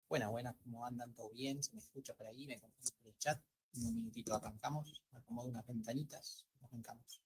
Buenas, buenas, ¿cómo andan? ¿Todo bien? ¿Se me escucha por ahí? ¿Me confundo por el chat? En un minutito arrancamos, acomodo unas ventanitas, arrancamos.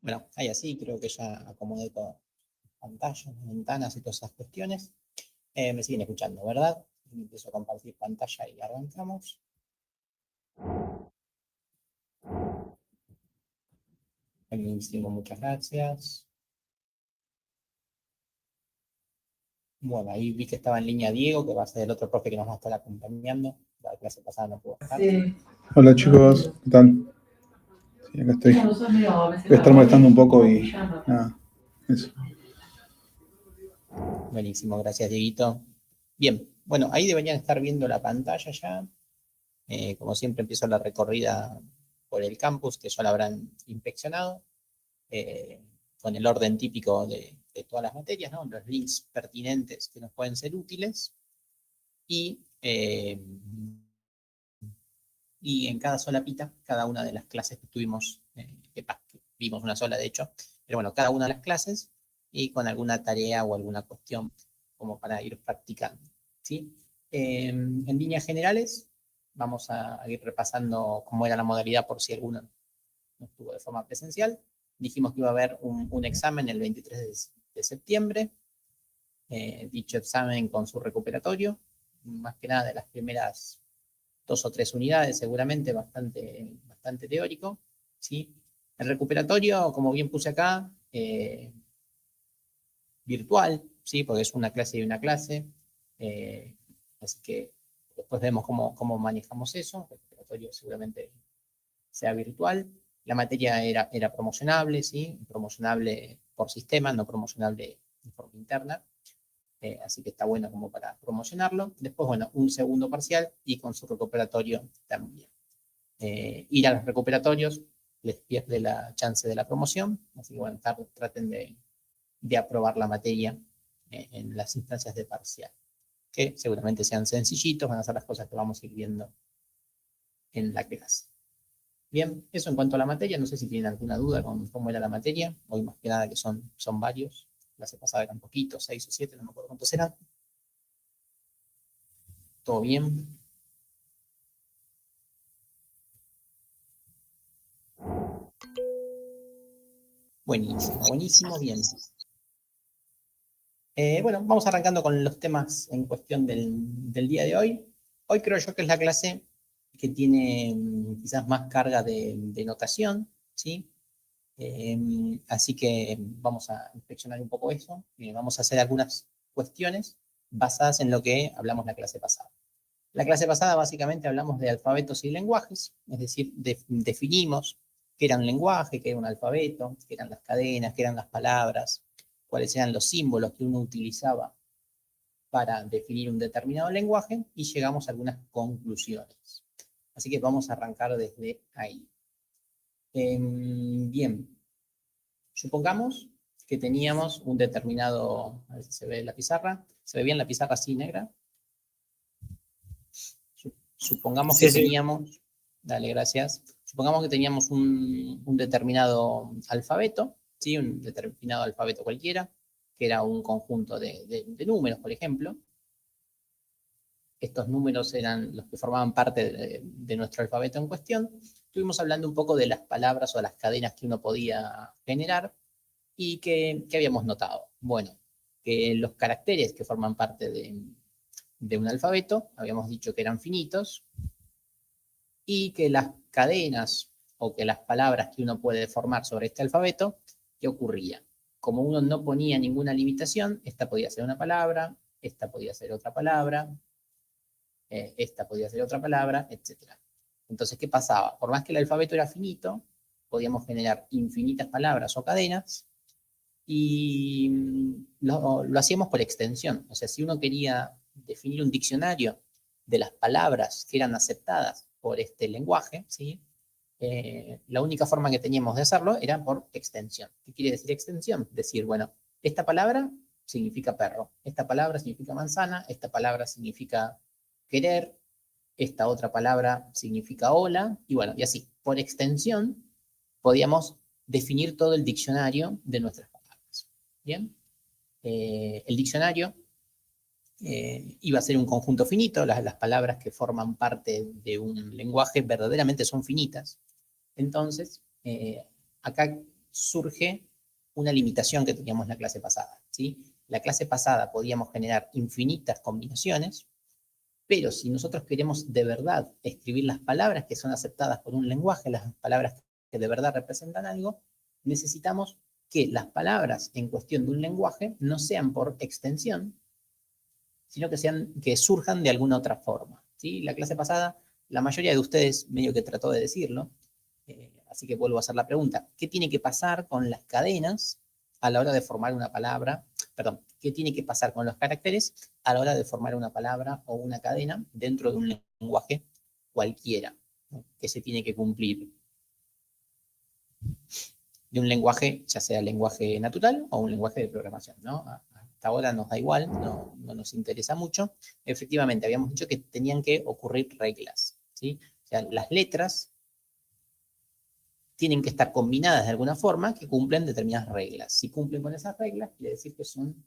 Bueno, ahí así creo que ya acomodé todo. Pantallas, ventanas y todas esas cuestiones. Me siguen escuchando, ¿verdad? Empiezo a compartir pantalla y arrancamos. Buenísimo, muchas gracias. Bueno, ahí vi que estaba en línea Diego, que va a ser el otro profe que nos va a estar acompañando. La clase pasada no pudo estar. Sí. Hola chicos, ¿qué tal? Sí, acá estoy. Voy a estar molestando un poco y nada, eso. Buenísimo, gracias Dieguito. Bien, bueno, ahí deberían estar viendo la pantalla ya. Como siempre empiezo la recorrida por el campus, que ya la habrán inspeccionado, con el orden típico de todas las materias, ¿no? Los links pertinentes que nos pueden ser útiles. Y en cada solapita, cada una de las clases que tuvimos, que vimos una sola de hecho, pero bueno, cada una de las clases y con alguna tarea o alguna cuestión como para ir practicando, ¿sí? En líneas generales, vamos a ir repasando cómo era la modalidad por si alguno no estuvo de forma presencial. Dijimos que iba a haber un examen el 23 de septiembre, dicho examen con su recuperatorio, más que nada de las primeras 2 o 3 unidades, seguramente bastante teórico, ¿sí? El recuperatorio, como bien puse acá, virtual, ¿sí? Porque es una clase y una clase, así que después vemos cómo manejamos eso. El recuperatorio seguramente sea virtual. La materia era promocionable, ¿sí? Promocionable por sistema, no promocionable de forma interna. Así que está bueno como para promocionarlo. Después, bueno, un segundo parcial y con su recuperatorio también. Ir a los recuperatorios les pierde la chance de la promoción, así que bueno, traten de aprobar la materia en las instancias de parcial, que seguramente sean sencillitos, van a ser las cosas que vamos a ir viendo en la clase. Bien, eso en cuanto a la materia, no sé si tienen alguna duda con cómo era la materia, hoy más que nada que son varios, la semana pasada eran poquitos, 6 o 7, no me acuerdo cuántos eran. ¿Todo bien? Buenísimo, buenísimo, bien. Bueno, vamos arrancando con los temas en cuestión del día de hoy. Hoy creo yo que es la clase que tiene quizás más carga de notación, ¿sí? Así que vamos a inspeccionar un poco eso. Vamos a hacer algunas cuestiones basadas en lo que hablamos la clase pasada. La clase pasada básicamente hablamos de alfabetos y lenguajes, es decir, definimos qué era un lenguaje, qué era un alfabeto, qué eran las cadenas, qué eran las palabras, cuáles eran los símbolos que uno utilizaba para definir un determinado lenguaje y llegamos a algunas conclusiones. Así que vamos a arrancar desde ahí. Bien, supongamos que teníamos un determinado, a ver si se ve la pizarra, ¿se ve bien la pizarra así negra? Supongamos que teníamos, dale, gracias. Supongamos que teníamos un determinado alfabeto, ¿sí? Un determinado alfabeto cualquiera, que era un conjunto de números, por ejemplo. Estos números eran los que formaban parte de nuestro alfabeto en cuestión. Estuvimos hablando un poco de las palabras o las cadenas que uno podía generar y que habíamos notado. Bueno, que los caracteres que forman parte de un alfabeto, habíamos dicho que eran finitos, y que las cadenas o que las palabras que uno puede formar sobre este alfabeto, ¿qué ocurría? Como uno no ponía ninguna limitación, esta podía ser una palabra, esta podía ser otra palabra, esta podía ser otra palabra, etc. Entonces, ¿qué pasaba? Por más que el alfabeto era finito, podíamos generar infinitas palabras o cadenas y lo hacíamos por extensión. O sea, si uno quería definir un diccionario de las palabras que eran aceptadas por este lenguaje, ¿sí? La única forma que teníamos de hacerlo era por extensión. ¿Qué quiere decir extensión? Decir, bueno, esta palabra significa perro, esta palabra significa manzana, esta palabra significa querer, esta otra palabra significa hola, y bueno, y así, por extensión, podíamos definir todo el diccionario de nuestras palabras. Bien, el diccionario iba a ser un conjunto finito, las palabras que forman parte de un lenguaje verdaderamente son finitas. Entonces, acá surge una limitación que teníamos en la clase pasada, ¿sí? La clase pasada podíamos generar infinitas combinaciones, pero si nosotros queremos de verdad escribir las palabras que son aceptadas por un lenguaje, las palabras que de verdad representan algo, necesitamos que las palabras en cuestión de un lenguaje no sean por extensión, sino que surjan de alguna otra forma, ¿sí? La clase pasada, la mayoría de ustedes medio que trató de decirlo, así que vuelvo a hacer la pregunta. ¿Qué tiene que pasar con las cadenas a la hora de formar una palabra? Perdón, ¿qué tiene que pasar con los caracteres a la hora de formar una palabra o una cadena dentro de un lenguaje cualquiera, ¿no? Que se tiene que cumplir? De un lenguaje, ya sea lenguaje natural o un lenguaje de programación, ¿no? Hasta ahora nos da igual, no nos interesa mucho. Efectivamente, habíamos dicho que tenían que ocurrir reglas, ¿sí? O sea, las letras tienen que estar combinadas de alguna forma que cumplen determinadas reglas. Si cumplen con esas reglas, quiere decir que son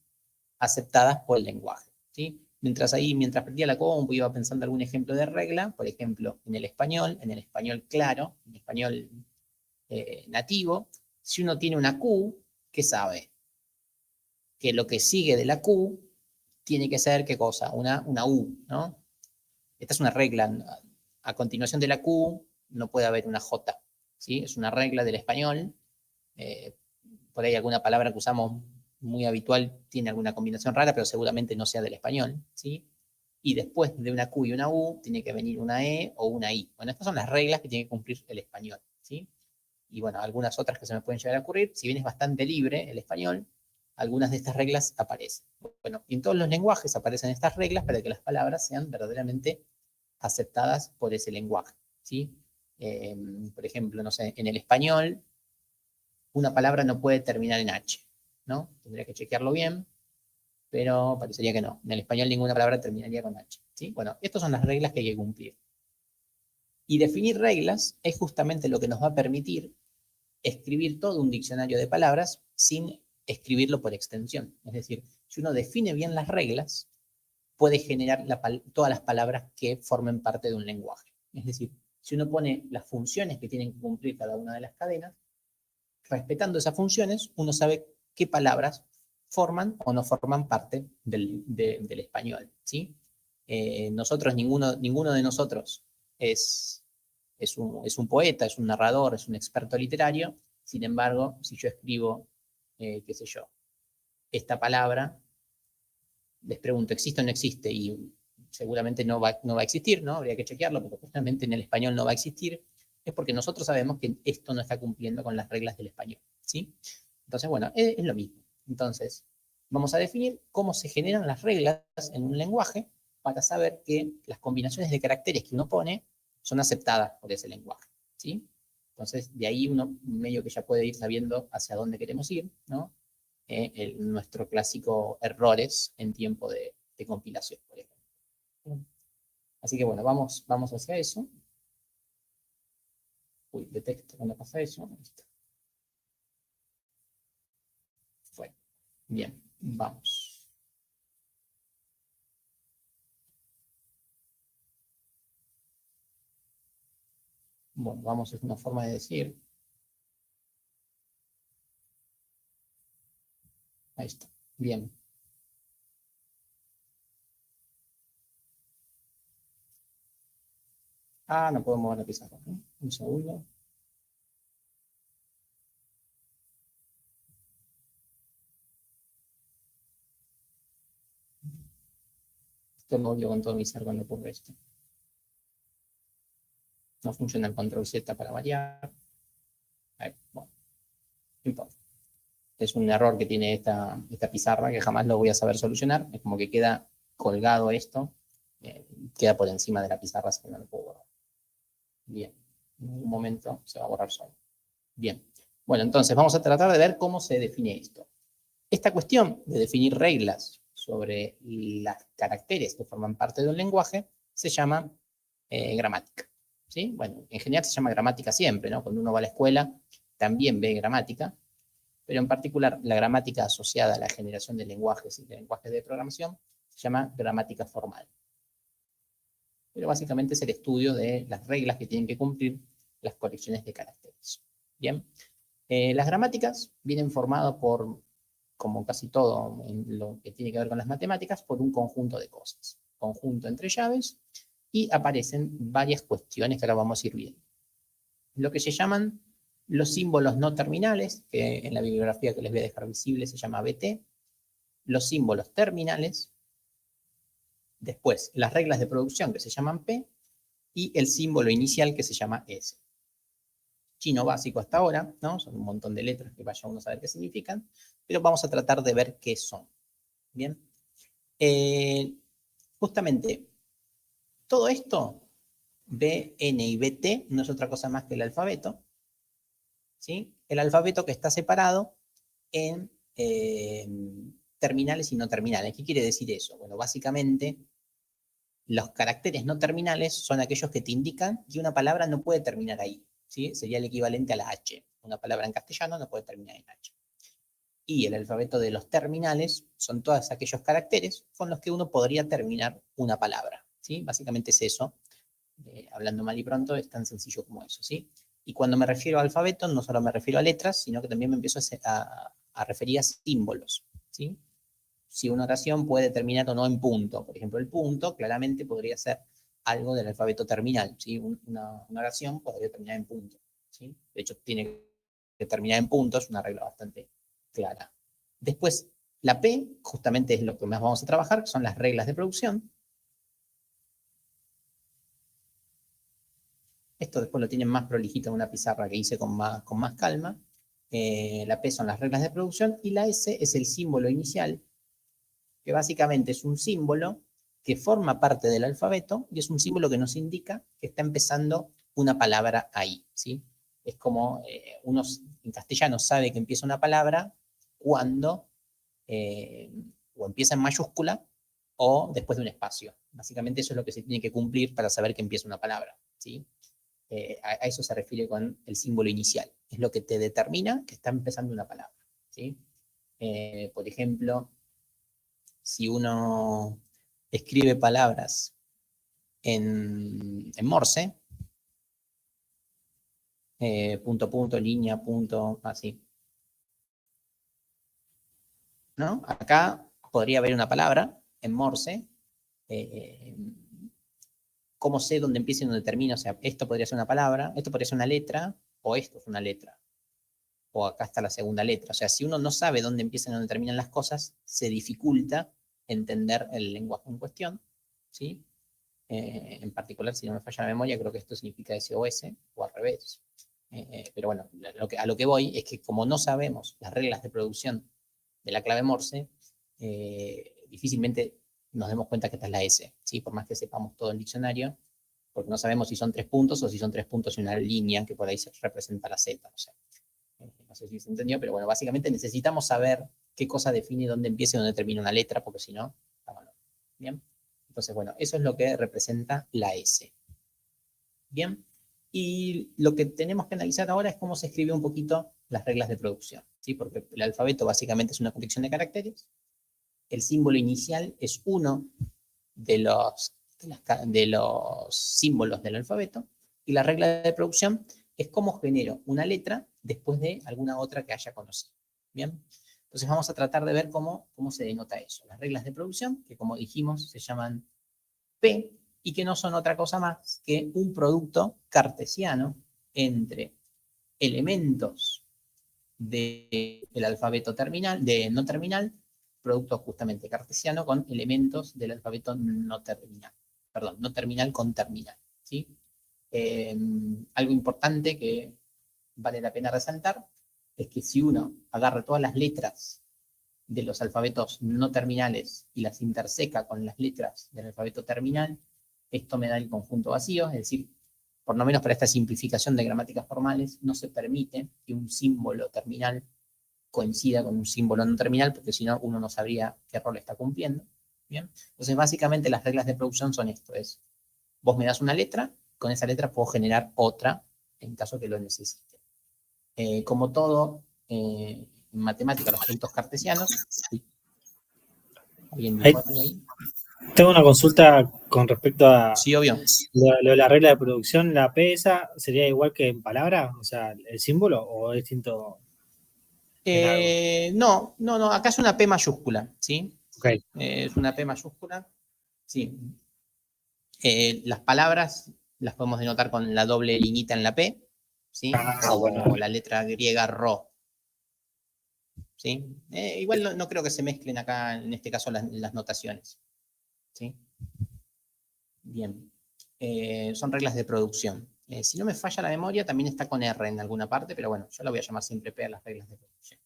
aceptadas por el lenguaje, ¿sí? Mientras aprendía la compu, iba pensando algún ejemplo de regla, por ejemplo, en el español claro, en el español nativo, si uno tiene una Q, ¿qué sabe? Que lo que sigue de la Q tiene que ser, ¿qué cosa? Una U, ¿no? Esta es una regla. A continuación de la Q no puede haber una J, ¿sí? Es una regla del español. Por ahí alguna palabra que usamos muy habitual tiene alguna combinación rara, pero seguramente no sea del español, ¿sí? Y después de una Q y una U tiene que venir una E o una I. Bueno, estas son las reglas que tiene que cumplir el español, ¿sí? Y bueno, algunas otras que se me pueden llegar a ocurrir, si bien es bastante libre el español, algunas de estas reglas aparecen. Bueno, en todos los lenguajes aparecen estas reglas para que las palabras sean verdaderamente aceptadas por ese lenguaje, ¿sí? Por ejemplo, no sé, en el español una palabra no puede terminar en H, ¿no? Tendría que chequearlo bien, pero parecería que no. En el español ninguna palabra terminaría con H, ¿sí? Bueno, estas son las reglas que hay que cumplir. Y definir reglas es justamente lo que nos va a permitir escribir todo un diccionario de palabras sin escribirlo por extensión. Es decir, si uno define bien las reglas, puede generar todas las palabras que formen parte de un lenguaje. Es decir, si uno pone las funciones que tienen que cumplir cada una de las cadenas, respetando esas funciones, uno sabe qué palabras forman o no forman parte del español, ¿sí? Ninguno de nosotros es un poeta, es un narrador, es un experto literario. Sin embargo, si yo escribo, qué sé yo, esta palabra, les pregunto, ¿existe o no existe? Y seguramente no va a existir, ¿no? Habría que chequearlo, porque justamente en el español no va a existir. Es porque nosotros sabemos que esto no está cumpliendo con las reglas del español, ¿sí? Entonces, bueno, es lo mismo. Entonces, vamos a definir cómo se generan las reglas en un lenguaje para saber que las combinaciones de caracteres que uno pone son aceptadas por ese lenguaje, ¿sí? Entonces, de ahí uno medio que ya puede ir sabiendo hacia dónde queremos ir, ¿no? Nuestro clásico errores en tiempo de compilación, por ejemplo. Así que bueno, vamos hacia eso. Uy, detecto cuando pasa eso. Listo. Bueno, bien, vamos. Bueno, vamos, es una forma de decir. Ahí está. Bien. Ah, no puedo mover la pizarra, ¿no? Un segundo. Esto lo odio con todo mi ser cuando ocurre esto. No funciona el control Z para variar. Ahí, bueno, no importa. Es un error que tiene esta pizarra que jamás lo voy a saber solucionar. Es como que queda colgado esto, queda por encima de la pizarra, así que no lo puedo borrar. Bien, en un momento se va a borrar solo. Bien, bueno, entonces vamos a tratar de ver cómo se define esto. Esta cuestión de definir reglas sobre los caracteres que forman parte de un lenguaje se llama gramática, ¿sí? Bueno, en general se llama gramática siempre, ¿no? Cuando uno va a la escuela también ve gramática, pero en particular la gramática asociada a la generación de lenguajes y de lenguajes de programación se llama gramática formal. Pero básicamente es el estudio de las reglas que tienen que cumplir las colecciones de caracteres. Bien, Las gramáticas vienen formadas por, como casi todo en lo que tiene que ver con las matemáticas, por un conjunto de cosas. Conjunto entre llaves, y aparecen varias cuestiones que ahora vamos a ir viendo. Lo que se llaman los símbolos no terminales, que en la bibliografía que les voy a dejar visible se llama BT, los símbolos terminales, después las reglas de producción que se llaman P, y el símbolo inicial que se llama S. Chino básico hasta ahora, ¿no? Son un montón de letras que vaya uno a saber qué significan, pero vamos a tratar de ver qué son. Bien. Justamente, todo esto, B, N y BT, no es otra cosa más que el alfabeto, ¿sí? El alfabeto que está separado en terminales y no terminales. ¿Qué quiere decir eso? Bueno, básicamente, los caracteres no terminales son aquellos que te indican que una palabra no puede terminar ahí, ¿sí? Sería el equivalente a la H. Una palabra en castellano no puede terminar en H. Y el alfabeto de los terminales son todos aquellos caracteres con los que uno podría terminar una palabra, ¿sí? Básicamente es eso. Hablando mal y pronto, es tan sencillo como eso, ¿sí? Y cuando me refiero a alfabeto, no solo me refiero a letras, sino que también me empiezo a referir a símbolos, ¿sí? Si una oración puede terminar o no en punto. Por ejemplo, el punto claramente podría ser algo del alfabeto terminal, ¿sí? Una oración podría terminar en punto, ¿sí? De hecho, tiene que terminar en punto, es una regla bastante clara. Después, la P, justamente es lo que más vamos a trabajar, son las reglas de producción. Esto después lo tienen más prolijito en una pizarra que hice con más calma. La P son las reglas de producción y la S es el símbolo inicial, que básicamente es un símbolo que forma parte del alfabeto y es un símbolo que nos indica que está empezando una palabra ahí, ¿sí? Es como uno en castellano sabe que empieza una palabra cuando o empieza en mayúscula o después de un espacio. Básicamente eso es lo que se tiene que cumplir para saber que empieza una palabra, ¿sí? A eso se refiere con el símbolo inicial. Es lo que te determina que está empezando una palabra, ¿sí? Por ejemplo, si uno escribe palabras en Morse, punto, punto, línea, punto, así, ¿no? Acá podría haber una palabra en Morse. ¿Cómo sé dónde empieza y dónde termina? O sea, esto podría ser una palabra, esto podría ser una letra, o esto es una letra. O acá está la segunda letra. O sea, si uno no sabe dónde empiezan y dónde terminan las cosas, se dificulta entender el lenguaje en cuestión, ¿sí? En particular, si no me falla la memoria, creo que esto significa SOS, o al revés. Pero bueno, a lo que voy es que como no sabemos las reglas de producción de la clave Morse, difícilmente nos demos cuenta que esta es la S, ¿sí? Por más que sepamos todo el diccionario, porque no sabemos si son 3 puntos o si son 3 puntos y una línea que por ahí se representa la Z, no sé. No sé si se entendió, pero bueno, básicamente necesitamos saber qué cosa define dónde empieza y dónde termina una letra, porque si no, está mal. Bien. Entonces, bueno, eso es lo que representa la S. Bien. Y lo que tenemos que analizar ahora es cómo se escribe un poquito las reglas de producción, ¿sí? Porque el alfabeto básicamente es una colección de caracteres. El símbolo inicial es uno de los símbolos del alfabeto. Y la regla de producción es cómo genero una letra después de alguna otra que haya conocido. Bien. Entonces vamos a tratar de ver cómo se denota eso. Las reglas de producción, que como dijimos se llaman P, y que no son otra cosa más que un producto cartesiano entre elementos del alfabeto terminal, de no terminal, producto justamente cartesiano con elementos del alfabeto no terminal. Perdón, no terminal con terminal, ¿sí? Algo importante que vale la pena resaltar es que si uno agarra todas las letras de los alfabetos no terminales y las interseca con las letras del alfabeto terminal, esto me da el conjunto vacío, es decir, por lo menos para esta simplificación de gramáticas formales, no se permite que un símbolo terminal coincida con un símbolo no terminal, porque si no, uno no sabría qué rol está cumpliendo. ¿Bien? Entonces, básicamente las reglas de producción son esto, es, vos me das una letra, con esa letra puedo generar otra, en caso que lo necesite. Como todo, en matemática, los productos cartesianos, ¿alguien dijo algo ahí? Tengo una consulta con respecto a Sí, obvio. lo de la regla de producción. ¿La P esa sería igual que en palabra? O sea, ¿el símbolo o es distinto en algo? No, acá es una P mayúscula, ¿sí? Ok. Es una P mayúscula, sí. Las palabras las podemos denotar con la doble liñita en la P, ¿sí? Como bueno. la letra griega Rho, ¿sí? Igual no creo que se mezclen acá, en este caso, las notaciones, ¿sí? Bien. Son reglas de producción. Si no me falla la memoria, también está con R en alguna parte, pero bueno, yo la voy a llamar siempre P a las reglas de producción.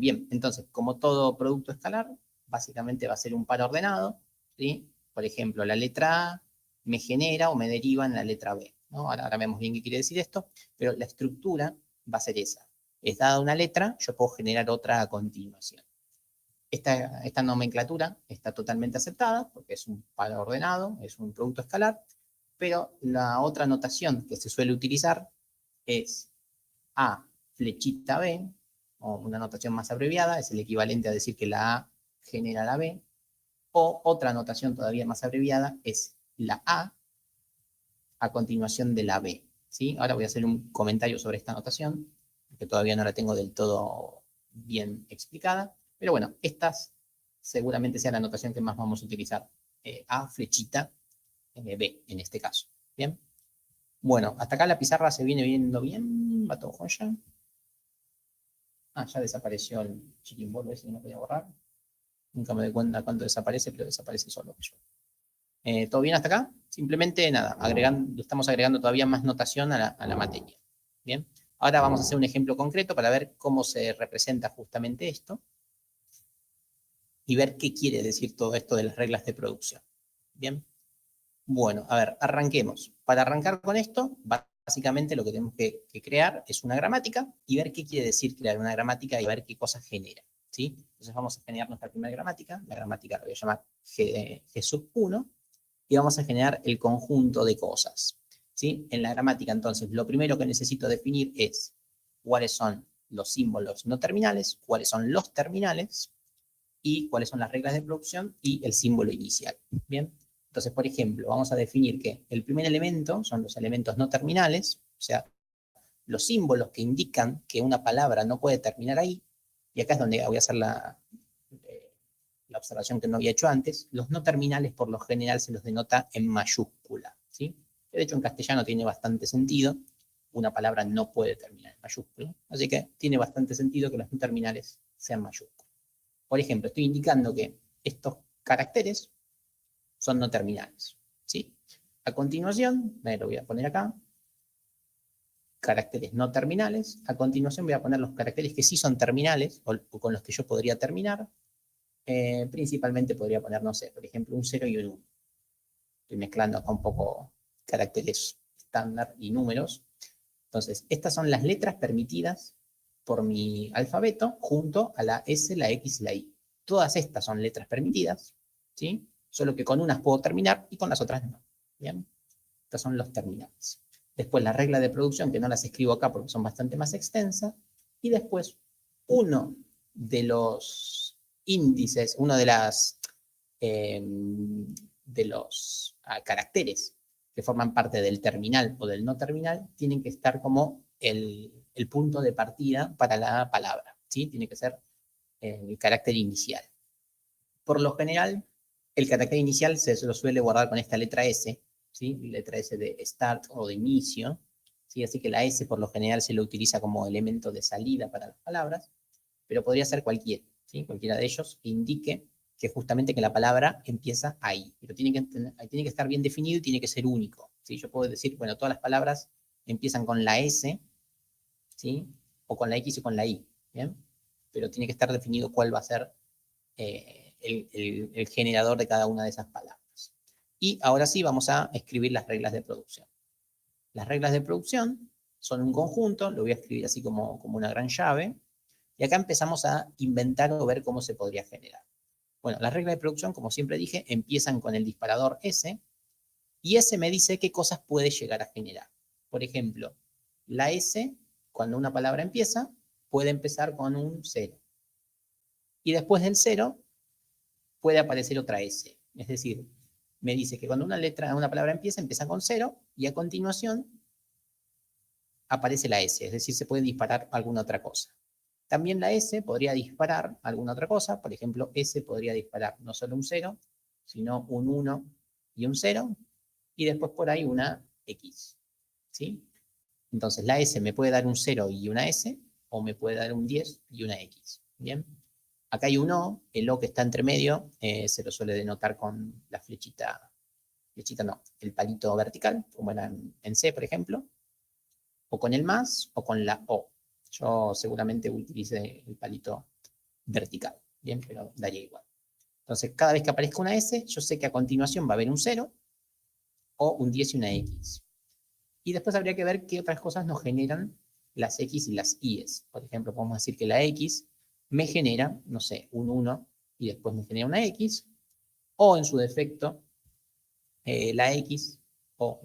Bien, entonces, como todo producto escalar, básicamente va a ser un par ordenado, ¿sí? Por ejemplo, la letra A me genera o me deriva en la letra B, ¿no? Ahora vemos bien qué quiere decir esto, pero la estructura va a ser esa. Es dada una letra, yo puedo generar otra a continuación. Esta nomenclatura está totalmente aceptada porque es un par ordenado, es un producto escalar, pero la otra notación que se suele utilizar es A flechita B, o una notación más abreviada, es el equivalente a decir que la A genera la B, o otra notación todavía más abreviada es la a continuación de la B, ¿sí? Ahora voy a hacer un comentario sobre esta notación, que todavía no la tengo del todo bien explicada, pero bueno, estas seguramente sea la notación que más vamos a utilizar, A flechita B en este caso, ¿bien? Bueno, hasta acá la pizarra se viene viendo bien, va todo joya. Ya desapareció el chiquimbolo ese que no podía borrar. Nunca me doy cuenta cuánto desaparece, pero desaparece solo. ¿Todo bien hasta acá? Simplemente nada, estamos agregando todavía más notación a la materia. Bien, ahora vamos a hacer un ejemplo concreto para ver cómo se representa justamente esto y ver qué quiere decir todo esto de las reglas de producción. Bien, bueno, a ver, arranquemos. Para arrancar con esto, básicamente lo que tenemos que crear es una gramática y ver qué quiere decir crear una gramática y ver qué cosas genera, ¿sí? Entonces vamos a generar nuestra primera gramática, la gramática la voy a llamar G sub 1, y vamos a generar el conjunto de cosas, ¿sí? En la gramática, entonces, lo primero que necesito definir es cuáles son los símbolos no terminales, cuáles son los terminales y cuáles son las reglas de producción y el símbolo inicial, ¿bien? Entonces, por ejemplo, vamos a definir que el primer elemento son los elementos no terminales, o sea, los símbolos que indican que una palabra no puede terminar ahí, y acá es donde voy a hacer la observación que no había hecho antes. Los no terminales por lo general se los denota en mayúscula, ¿sí? De hecho, en castellano tiene bastante sentido, una palabra no puede terminar en mayúscula, así que tiene bastante sentido que los no terminales sean mayúsculas. Por ejemplo, estoy indicando que estos caracteres son no terminales, ¿sí? A continuación, me lo voy a poner acá, caracteres no terminales. A continuación voy a poner los caracteres que sí son terminales o con los que yo podría terminar. Principalmente podría poner, no sé, por ejemplo, un 0 y un 1. Estoy mezclando acá un poco caracteres estándar y números. Entonces, estas son las letras permitidas por mi alfabeto junto a la S, la X y la Y. Todas estas son letras permitidas, ¿sí? Solo que con unas puedo terminar y con las otras no. ¿Bien? Estos son los terminales. Después la regla de producción, que no las escribo acá porque son bastante más extensas. Y después uno de los índices, uno de los caracteres que forman parte del terminal o del no terminal, tienen que estar como el punto de partida para la palabra, ¿sí? Tiene que ser el carácter inicial. Por lo general, el carácter inicial se lo suele guardar con esta letra S, ¿sí? Letra S de start o de inicio, ¿sí? Así que la S por lo general se lo utiliza como elemento de salida para las palabras, pero podría ser cualquiera, ¿sí? Cualquiera de ellos que indique que justamente que la palabra empieza ahí, pero tiene que estar bien definido y tiene que ser único, ¿sí? Yo puedo decir, bueno, todas las palabras empiezan con la S, ¿sí? O con la X y con la Y, ¿bien? Pero tiene que estar definido cuál va a ser el generador de cada una de esas palabras. Y ahora sí vamos a escribir las reglas de producción. Las reglas de producción son un conjunto, lo voy a escribir así como una gran llave, y acá empezamos a inventar o ver cómo se podría generar. Bueno, las reglas de producción, como siempre dije, empiezan con el disparador S, y S me dice qué cosas puede llegar a generar. Por ejemplo, la S, cuando una palabra empieza, puede empezar con un 0. Y después del 0 puede aparecer otra S. Es decir, me dice que cuando una palabra empieza con 0 y a continuación aparece la S, es decir, se puede disparar alguna otra cosa. También la S podría disparar alguna otra cosa, por ejemplo, S podría disparar no solo un 0, sino un 1 y un 0, y después por ahí una X, ¿sí? Entonces la S me puede dar un 0 y una S, o me puede dar un 10 y una X, ¿bien? Acá hay un O, el O que está entre medio se lo suele denotar con la flechita no, el palito vertical, como era en C, por ejemplo, o con el más, o con la O. Yo seguramente utilice el palito vertical, ¿bien? Pero daría igual. Entonces, cada vez que aparezca una S, yo sé que a continuación va a haber un 0, o un 10 y una X. Y después habría que ver qué otras cosas nos generan las X y las Y's. Por ejemplo, podemos decir que la X me genera, no sé, un 1 y después me genera una X, o en su defecto, la X, o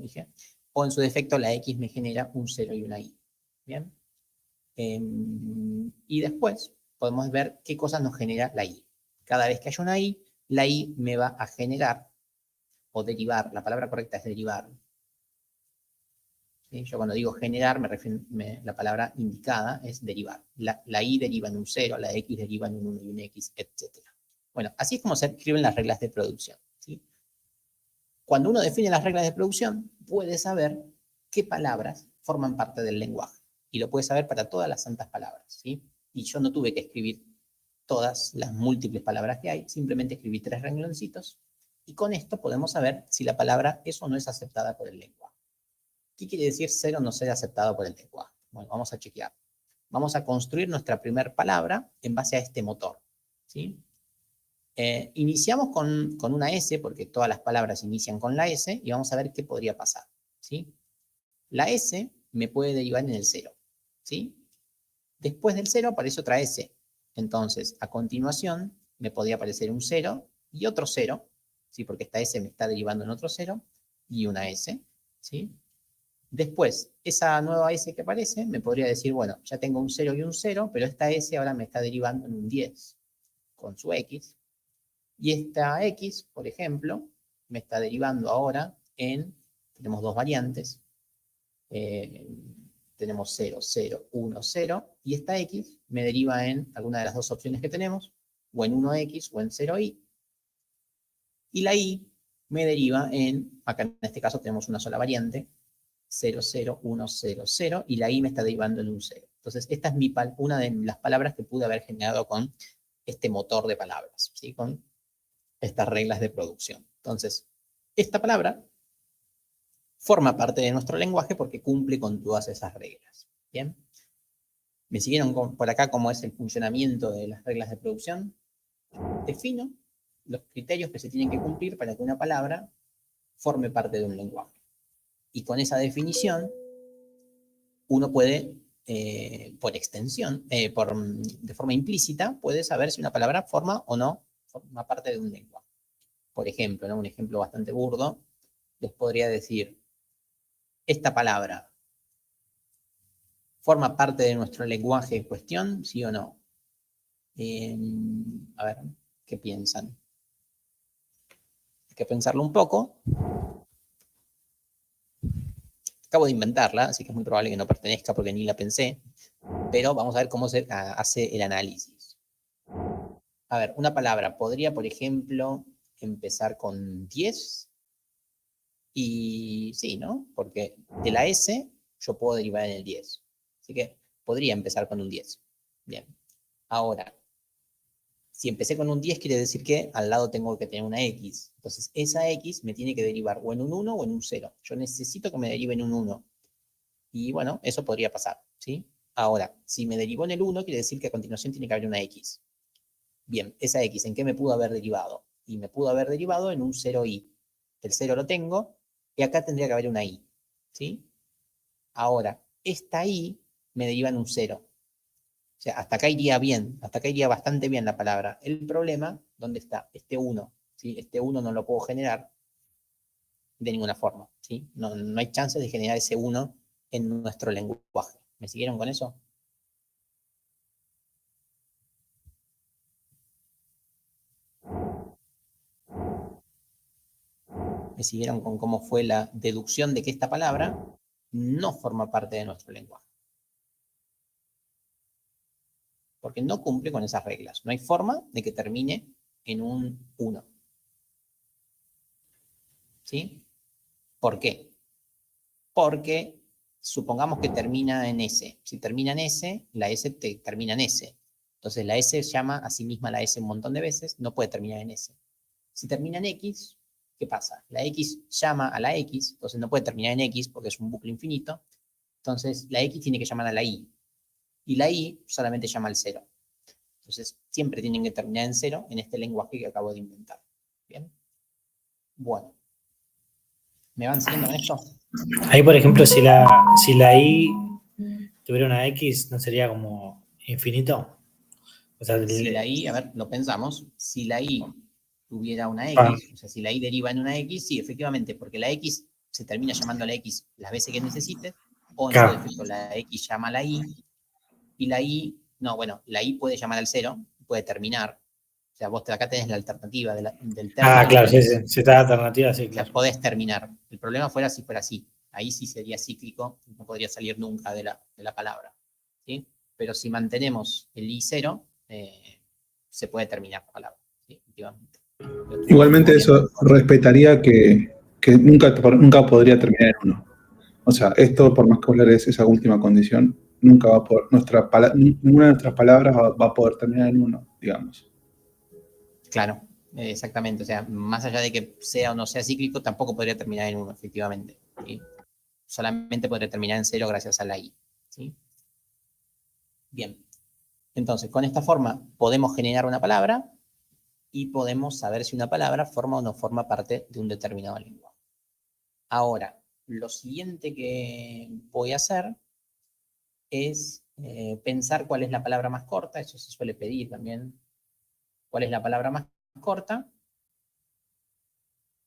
en su defecto la X me genera un 0 y una Y. ¿Bien? Y después podemos ver qué cosas nos genera la Y. Cada vez que haya una Y, la Y me va a generar o derivar, la palabra correcta es derivar. ¿Sí? Yo cuando digo generar, la palabra indicada es derivar. La Y deriva en un 0, la X deriva en un 1 y un X, etc. Bueno, así es como se escriben las reglas de producción. ¿Sí? Cuando uno define las reglas de producción, puede saber qué palabras forman parte del lenguaje. Y lo puede saber para todas las santas palabras. ¿Sí? Y yo no tuve que escribir todas las múltiples palabras que hay, simplemente escribí 3 rengloncitos. Y con esto podemos saber si la palabra es o no es aceptada por el lenguaje. ¿Qué quiere decir ser o no ser aceptado por el lenguaje? Bueno, vamos a chequear. Vamos a construir nuestra primera palabra en base a este motor. ¿Sí? Iniciamos con una S, porque todas las palabras inician con la S, y vamos a ver qué podría pasar. ¿Sí? La S me puede derivar en el 0. ¿Sí? Después del 0 aparece otra S. Entonces, a continuación, me podría aparecer un 0 y otro 0, ¿sí? Porque esta S me está derivando en otro 0 y una S. ¿Sí? Después, esa nueva S que aparece me podría decir, bueno, ya tengo un 0 y un 0, pero esta S ahora me está derivando en un 10 con su X. Y esta X, por ejemplo, me está derivando ahora tenemos dos variantes, tenemos 0, 0, 1, 0, y esta X me deriva en alguna de las dos opciones que tenemos, o en 1X o en 0Y. Y la Y me deriva acá en este caso tenemos una sola variante, 0, 0, 1, 0, 0, y la I me está derivando en un 0. Entonces, esta es una de las palabras que pude haber generado con este motor de palabras, ¿sí? Con estas reglas de producción. Entonces, esta palabra forma parte de nuestro lenguaje porque cumple con todas esas reglas. ¿Bien? ¿Me siguieron por acá cómo es el funcionamiento de las reglas de producción? Defino los criterios que se tienen que cumplir para que una palabra forme parte de un lenguaje. Y con esa definición, uno puede, por extensión, de forma implícita, puede saber si una palabra forma o no forma parte de un lenguaje. Por ejemplo, ¿no? Un ejemplo bastante burdo, les podría decir, esta palabra forma parte de nuestro lenguaje en cuestión, ¿sí o no? A ver, ¿qué piensan? Hay que pensarlo un poco. Acabo de inventarla, así que es muy probable que no pertenezca porque ni la pensé, pero vamos a ver cómo se hace el análisis. A ver, una palabra podría, por ejemplo, empezar con 10 y sí, ¿no? Porque de la S yo puedo derivar en el 10. Así que podría empezar con un 10. Bien. Ahora, si empecé con un 10 quiere decir que al lado tengo que tener una X. Entonces, esa X me tiene que derivar o en un 1 o en un 0. Yo necesito que me derive en un 1. Y bueno, eso podría pasar, ¿sí? Ahora, si me derivó en el 1, quiere decir que a continuación tiene que haber una X. Bien, esa X, ¿en qué me pudo haber derivado? Y me pudo haber derivado en un 0Y. El 0 lo tengo, y acá tendría que haber una Y, ¿sí? Ahora, esta Y me deriva en un 0. O sea, hasta acá iría bien, hasta acá iría bastante bien la palabra. El problema, ¿dónde está? Este 1, ¿sí? Este 1 no lo puedo generar de ninguna forma, ¿sí? No hay chances de generar ese 1 en nuestro lenguaje. ¿Me siguieron con eso? me siguieron con cómo fue la deducción de que esta palabra no forma parte de nuestro lenguaje. Porque no cumple con esas reglas. No hay forma de que termine en un 1. ¿Sí? ¿Por qué? Porque supongamos que termina en S. Si termina en S, la S termina en S. Entonces la S llama a sí misma la S un montón de veces, no puede terminar en S. Si termina en X, ¿qué pasa? La X llama a la X, entonces no puede terminar en X porque es un bucle infinito. Entonces la X tiene que llamar a la Y. Y la Y solamente llama al 0. Entonces siempre tienen que terminar en 0 en este lenguaje que acabo de inventar. ¿Bien? Bueno. ¿Me van siguiendo con esto? Ahí, por ejemplo, si la I tuviera una X, ¿no sería como infinito? O sea, Si la I, a ver, lo pensamos, si la I tuviera una Ah. X, o sea, si la I deriva en una X, sí, efectivamente, porque la X se termina llamando a la X las veces que necesites, o en su Claro. defecto la X llama a la Y, y la I, no, bueno, la I puede llamar al 0, puede terminar, o sea, vos acá tenés la alternativa del término. Ah, claro, sí, si está la alternativa, sí, O sea, claro. podés terminar. El problema fuera si fuera así. Ahí sí sería cíclico, no podría salir nunca de la palabra. ¿Sí? Pero si mantenemos el I 0, se puede terminar la palabra. ¿Sí? Efectivamente. Igualmente eso respetaría que nunca podría terminar en 1. O sea, esto, por más que vos le des esa última condición, nunca va a poder, ninguna de nuestras palabras va a poder terminar en 1, digamos. Claro, exactamente. O sea, más allá de que sea o no sea cíclico, tampoco podría terminar en 1, efectivamente. ¿Sí? Solamente podría terminar en 0 gracias a la I. ¿Sí? Bien. Entonces, con esta forma podemos generar una palabra y podemos saber si una palabra forma o no forma parte de un determinado lenguaje. Ahora, lo siguiente que voy a hacer es pensar cuál es la palabra más corta, eso se suele pedir también, cuál es la palabra más corta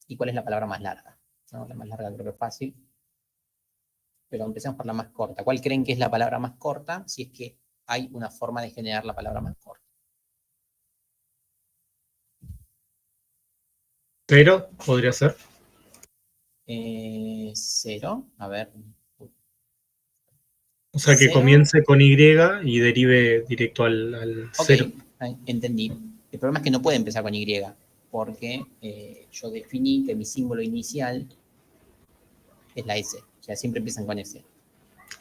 y cuál es la palabra más larga. ¿No? La más larga creo que es fácil, pero empecemos por la más corta. ¿Cuál creen que es la palabra más corta si es que hay una forma de generar la palabra más corta? Pero podría ser. 0, a ver. O sea, que 0. comience con Y y derive directo al 0. Ok, entendí. El problema es que no puede empezar con Y, porque yo definí que mi símbolo inicial es la S. O sea, siempre empiezan con S.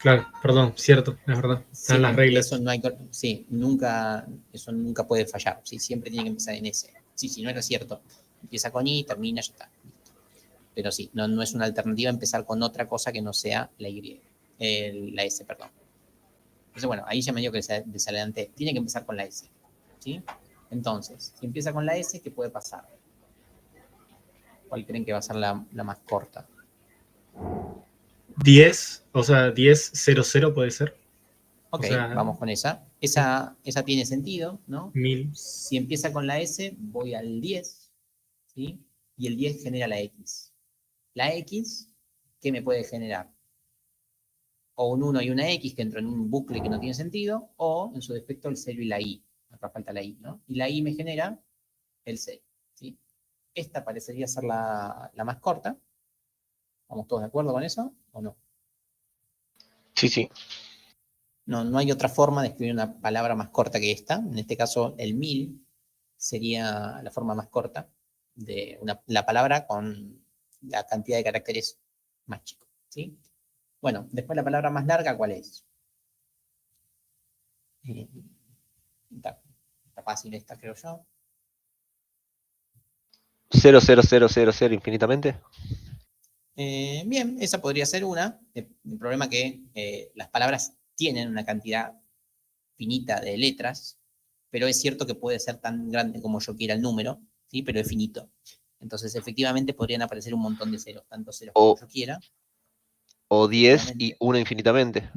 Claro, perdón, cierto, es verdad. Están Sí, las reglas. eso no hay, sí, eso nunca puede fallar. Sí, siempre tiene que empezar en S. Sí, no era cierto. Empieza con I, termina, ya está. Pero sí, no es una alternativa empezar con otra cosa que no sea la Y. La S, perdón. Entonces, bueno, ahí ya me dio que desadelanté. Tiene que empezar con la S. ¿Sí? Entonces, si empieza con la S, ¿qué puede pasar? ¿Cuál creen que va a ser la más corta? 10, o sea, 10, 0, 0 puede ser. Ok, O sea, vamos con esa. Esa tiene sentido, ¿no? 1000. Si empieza con la S, voy al 10, ¿sí? Y el 10 genera la X. La X, ¿qué me puede generar? O un 1 y una X que entro en un bucle que no tiene sentido, o en su defecto el 0 y la Y. Acá falta la I, ¿no? Y la I me genera el 0, ¿sí? Esta parecería ser la más corta. ¿Estamos todos de acuerdo con eso o no? Sí, sí. No hay otra forma de escribir una palabra más corta que esta. En este caso, el 1000 sería la forma más corta de la palabra con la cantidad de caracteres más chico, ¿sí? Bueno, después la palabra más larga, ¿cuál es? Está fácil esta, creo yo. 0, 0, 0, 0, 0 infinitamente. Bien, esa podría ser una. El problema es que las palabras tienen una cantidad finita de letras, pero es cierto que puede ser tan grande como yo quiera el número, ¿sí? Pero es finito. Entonces, efectivamente, podrían aparecer un montón de ceros, tanto ceros como yo quiera. O 10 y 1 infinitamente.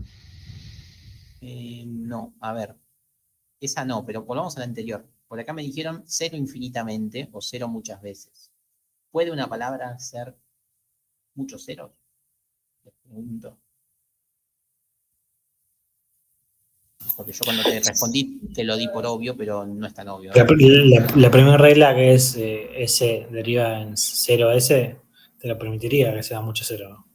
No, a ver. Esa no, pero volvamos a la anterior. Por acá me dijeron 0 infinitamente o 0 muchas veces. ¿Puede una palabra ser muchos ceros? Les pregunto. Porque yo cuando te respondí te lo di por obvio, pero no es tan obvio. La primera regla que es S deriva en 0S, te lo permitiría que sea mucho cero, ¿no?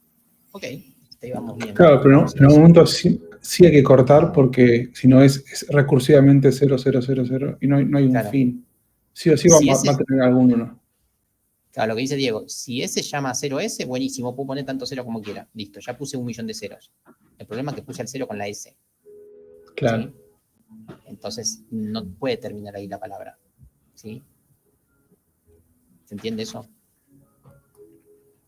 Ok, ahí vamos bien. Claro, pero en algún momento sí hay que cortar porque si no es recursivamente 0, 0, 0, 0 y no hay un Claro. fin. Sí o sí Si va ese- a tener algún uno. Claro, lo que dice Diego, si S llama a 0S, buenísimo, puedo poner tanto cero como quiera. Listo, ya puse 1.000.000 de ceros. El problema es que puse el cero con la S. Claro. ¿Sí? Entonces, no puede terminar ahí la palabra. ¿Sí? ¿Se entiende eso?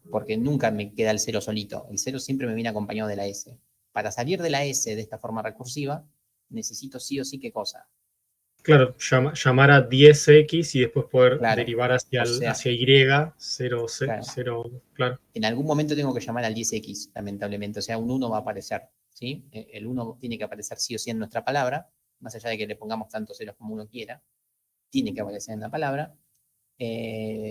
Porque nunca me queda el cero solito. El cero siempre me viene acompañado de la S. Para salir de la S de esta forma recursiva, necesito sí o sí qué cosa. Claro, llamar a 10x y después poder Claro. derivar hacia, O sea, hacia Y, 0, claro. 0, claro. En algún momento tengo que llamar al 10x, lamentablemente. O sea, un 1 va a aparecer. ¿Sí? El 1 tiene que aparecer sí o sí en nuestra palabra, más allá de que le pongamos tantos ceros como uno quiera. Tiene que aparecer en la palabra.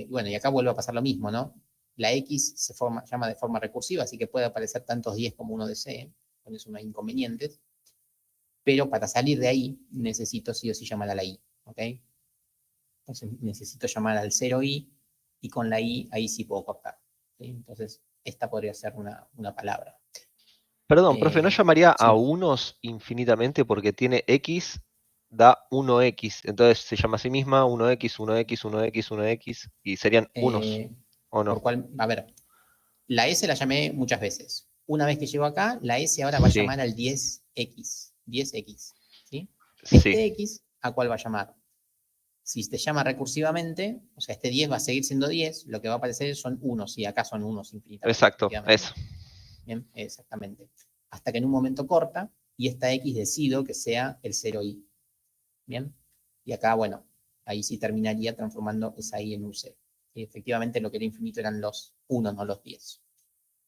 Bueno, y acá vuelve a pasar lo mismo, ¿no? La X se llama de forma recursiva, así que puede aparecer tantos 10 como uno desee, con eso no hay inconvenientes, pero para salir de ahí necesito sí o sí llamar a la I, ¿ok? Entonces necesito llamar al 0i y con la I ahí sí puedo cortar, ¿sí? Entonces esta podría ser una palabra. Perdón, profe, ¿no llamaría a Sí. unos infinitamente porque tiene X, da 1X? Entonces se llama a sí misma 1X, 1X, 1X, 1X y serían unos, ¿o Por no? cual, a ver, la S la llamé muchas veces. Una vez que llego acá, la S ahora va a Sí, llamar al 10X. 10X. ¿Sí? sí, Este X, ¿a cuál va a llamar? Si te llama recursivamente, o sea, este 10 va a seguir siendo 10, lo que va a aparecer son unos, y acá son unos infinitamente, exacto, efectivamente. eso. Bien, exactamente. Hasta que en un momento corta y esta X decido que sea el 0i. Bien, y acá, bueno, ahí sí terminaría transformando esa I en un 0. Y efectivamente lo que era infinito eran los 1, no los 10.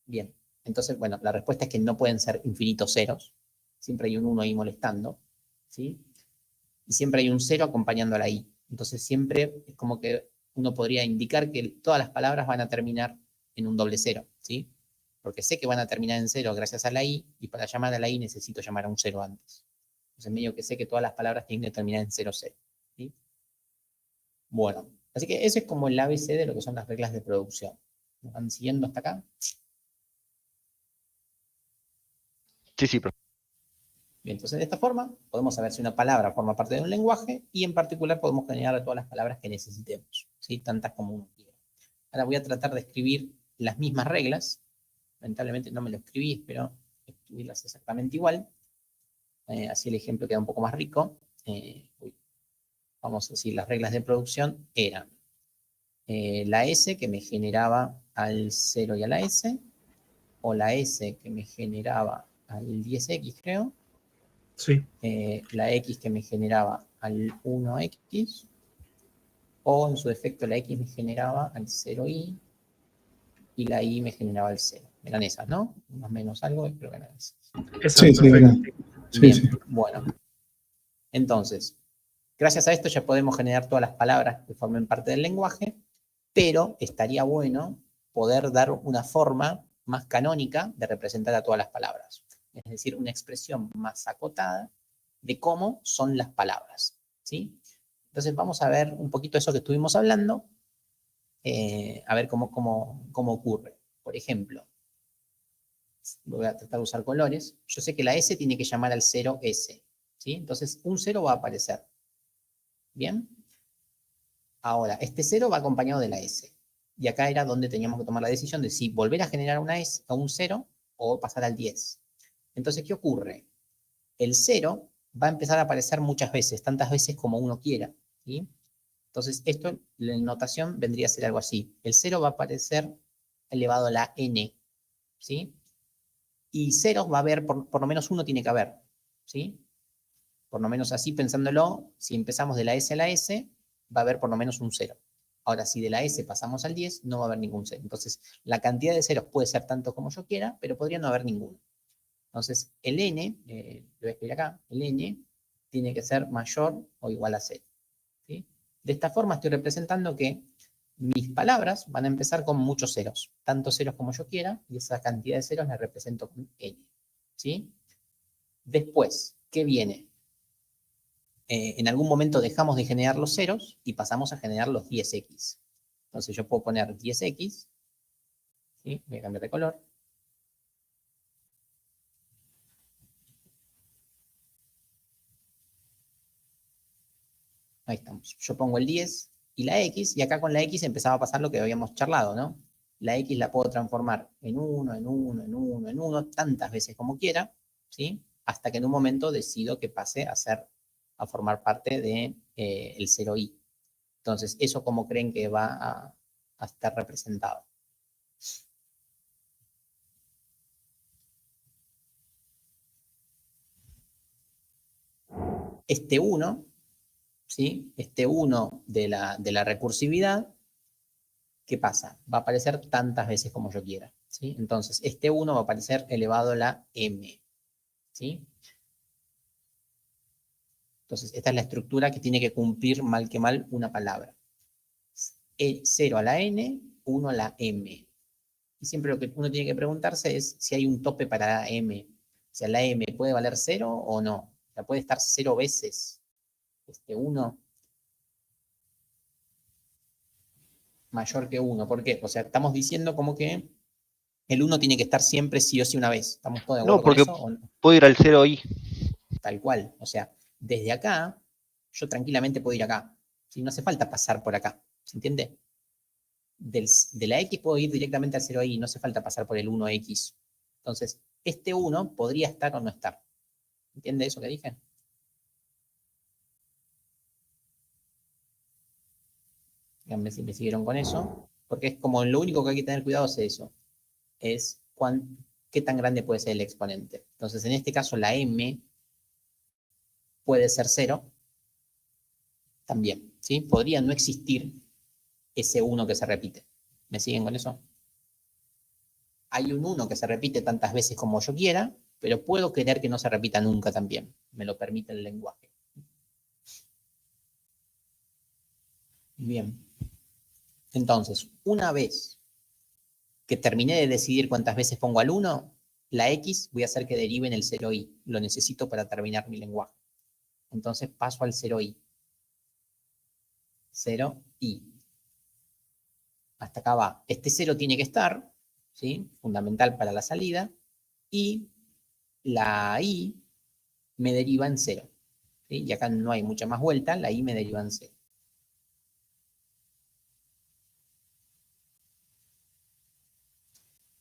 Bien, entonces, bueno, la respuesta es que no pueden ser infinitos ceros. Siempre hay un 1 ahí molestando, ¿sí? Y siempre hay un 0 acompañando a la I. Entonces, siempre es como que uno podría indicar que todas las palabras van a terminar en un doble cero, ¿sí? Porque sé que van a terminar en 0 gracias a la I, y para llamar a la I necesito llamar a un 0 antes. Entonces, medio que sé que todas las palabras tienen que terminar en 0, 0. ¿Sí? Bueno, así que eso es como el ABC de lo que son las reglas de producción. ¿Me van siguiendo hasta acá? Sí, sí, profe. Bien, entonces de esta forma podemos saber si una palabra forma parte de un lenguaje y en particular podemos generar todas las palabras que necesitemos, ¿sí? Tantas como uno quiera. Ahora voy a tratar de escribir las mismas reglas. Lamentablemente no me lo escribí, espero escribirlas exactamente igual. Así el ejemplo queda un poco más rico. Vamos a decir, las reglas de producción eran la S que me generaba al 0 y a la S, o la S que me generaba al 10X, creo, Sí. la X que me generaba al 1X, o en su defecto la X me generaba al 0i y la Y me generaba al 0. Eran esas, ¿no? Más o menos algo, creo que eran esas. Esa, Sí, sí, perfecto. sí, Bien, sí. bueno. Entonces, gracias a esto ya podemos generar todas las palabras que formen parte del lenguaje, pero estaría bueno poder dar una forma más canónica de representar a todas las palabras. Es decir, una expresión más acotada de cómo son las palabras. ¿Sí? Entonces vamos a ver un poquito eso que estuvimos hablando, a ver cómo ocurre. Por ejemplo, voy a tratar de usar colores. Yo sé que la S tiene que llamar al 0S. ¿Sí? Entonces un 0 va a aparecer. ¿Bien? Ahora, este 0 va acompañado de la S. Y acá era donde teníamos que tomar la decisión de si volver a generar una S, a un 0 o pasar al 10. Entonces, ¿qué ocurre? El 0 va a empezar a aparecer muchas veces, tantas veces como uno quiera. ¿Sí? Entonces, esto, la notación vendría a ser algo así. El 0 va a aparecer elevado a la n. ¿Sí? Y 0 va a haber, por lo menos uno tiene que haber. ¿Sí? Por lo menos así pensándolo, si empezamos de la S a la S, va a haber por lo menos un 0. Ahora, si de la S pasamos al 10, no va a haber ningún 0. Entonces, la cantidad de ceros puede ser tanto como yo quiera, pero podría no haber ninguno. Entonces, el n, lo voy a escribir acá, el n tiene que ser mayor o igual a 0. ¿Sí? De esta forma estoy representando que mis palabras van a empezar con muchos ceros, tantos ceros como yo quiera, y esa cantidad de ceros la represento con n. ¿Sí? Después, ¿qué viene? En algún momento dejamos de generar los ceros y pasamos a generar los 10x. Entonces yo puedo poner 10x ¿sí? Voy a cambiar de color. Ahí estamos. Yo pongo el 10 y la X, y acá con la X empezaba a pasar lo que habíamos charlado, ¿no? La X la puedo transformar en 1, en 1, en 1, en 1, tantas veces como quiera, ¿sí? Hasta que en un momento decido que pase a formar parte de el 0i. Entonces, ¿eso cómo creen que va a estar representado? Este 1, ¿sí? Este 1 de la recursividad, ¿qué pasa? Va a aparecer tantas veces como yo quiera, ¿sí? Entonces, este 1 va a aparecer elevado a la m, ¿sí? Entonces, esta es la estructura que tiene que cumplir mal que mal una palabra. 0 a la n, 1 a la m. Y siempre lo que uno tiene que preguntarse es si hay un tope para la m. O sea, la m puede valer 0 o no. O sea, puede estar 0 veces este 1 mayor que 1. ¿Por qué? O sea, estamos diciendo como que el 1 tiene que estar siempre sí o sí una vez. ¿Estamos todos de acuerdo No, con porque eso? ¿O no? puedo ir al 0i. Tal cual. O sea, desde acá, yo tranquilamente puedo ir acá. ¿Sí? No hace falta pasar por acá. ¿Se entiende? De la X puedo ir directamente al 0i, no hace falta pasar por el 1X. Entonces, este 1 podría estar o no estar. ¿Entiende eso que dije? Díganme si me siguieron con eso. Porque es como lo único que hay que tener cuidado es eso. Es qué tan grande puede ser el exponente. Entonces, en este caso, la m puede ser 0 también. ¿Sí? Podría no existir ese 1 que se repite. ¿Me siguen con eso? Hay un 1 que se repite tantas veces como yo quiera, pero puedo querer que no se repita nunca también. Me lo permite el lenguaje. Bien. Entonces, una vez que terminé de decidir cuántas veces pongo al 1, la X voy a hacer que derive en el 0i. Lo necesito para terminar mi lenguaje. Entonces paso al 0i. 0i. Hasta acá va. Este 0 tiene que estar, ¿sí? Fundamental para la salida. Y la i me deriva en 0. ¿Sí? Y acá no hay mucha más vuelta, la i me deriva en 0.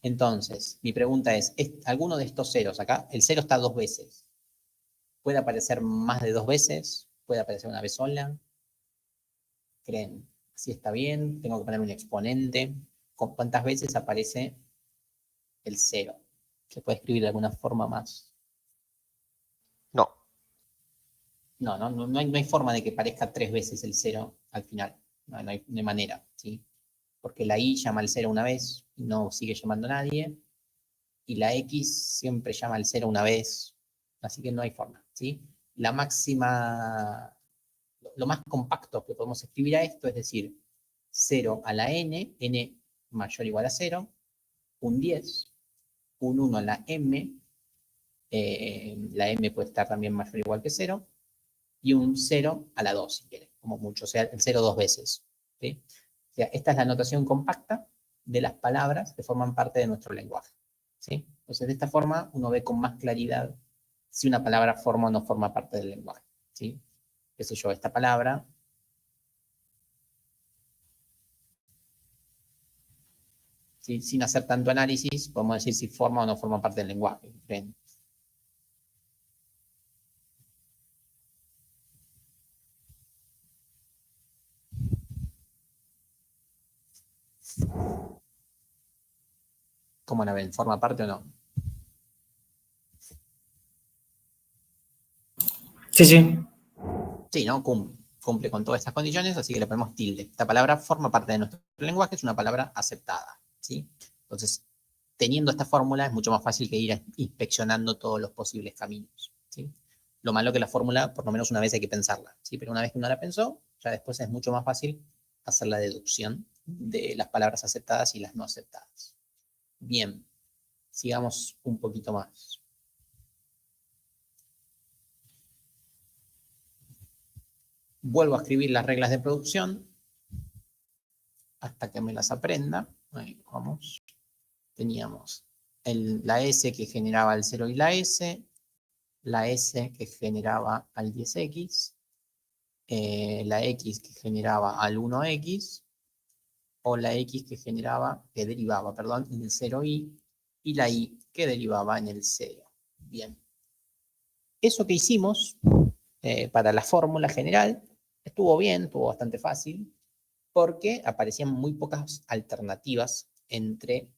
Entonces, mi pregunta es, ¿alguno de estos ceros acá? El 0 está 2 veces. ¿Puede aparecer más de 2 veces? ¿Puede aparecer una vez sola? ¿Creen? ¿Si está bien? ¿Tengo que poner un exponente? ¿Cuántas veces aparece el 0? ¿Se puede escribir de alguna forma más? No. No hay forma de que parezca 3 veces el 0 al final. No hay manera, ¿sí? Porque la i llama al 0 una vez y no sigue llamando a nadie. Y la x siempre llama al 0 una vez. Así que no hay forma, ¿sí? La máxima, lo más compacto que podemos escribir a esto es decir, 0 a la n mayor o igual a 0, un 10, un 1 a la m puede estar también mayor o igual que 0, y un 0 a la 2, si quiere, como mucho, o sea, el 0 dos veces. ¿Sí? O sea, esta es la notación compacta de las palabras que forman parte de nuestro lenguaje. ¿Sí? Entonces, de esta forma, uno ve con más claridad si una palabra forma o no forma parte del lenguaje. ¿Sí? Qué sé yo, esta palabra ¿sí? Sin hacer tanto análisis, podemos decir si forma o no forma parte del lenguaje. ¿Ven? ¿Cómo la ven? ¿Forma parte o no? Sí, sí. Sí, ¿no? Cumple con todas estas condiciones, así que le ponemos tilde. Esta palabra forma parte de nuestro lenguaje, es una palabra aceptada. ¿Sí? Entonces, teniendo esta fórmula es mucho más fácil que ir inspeccionando todos los posibles caminos. ¿Sí? Lo malo que la fórmula, por lo menos una vez hay que pensarla. ¿Sí? Pero una vez que uno la pensó, ya después es mucho más fácil hacer la deducción de las palabras aceptadas y las no aceptadas. Bien, sigamos un poquito más. Vuelvo a escribir las reglas de producción hasta que me las aprenda. Ahí vamos. teníamos la S que generaba el 0 y la S que generaba al 10x, la X que generaba al 1x, o la X que derivaba, perdón, en el 0y, y la Y que derivaba en el 0. Bien. Eso que hicimos para la fórmula general estuvo bien, estuvo bastante fácil, porque aparecían muy pocas alternativas entre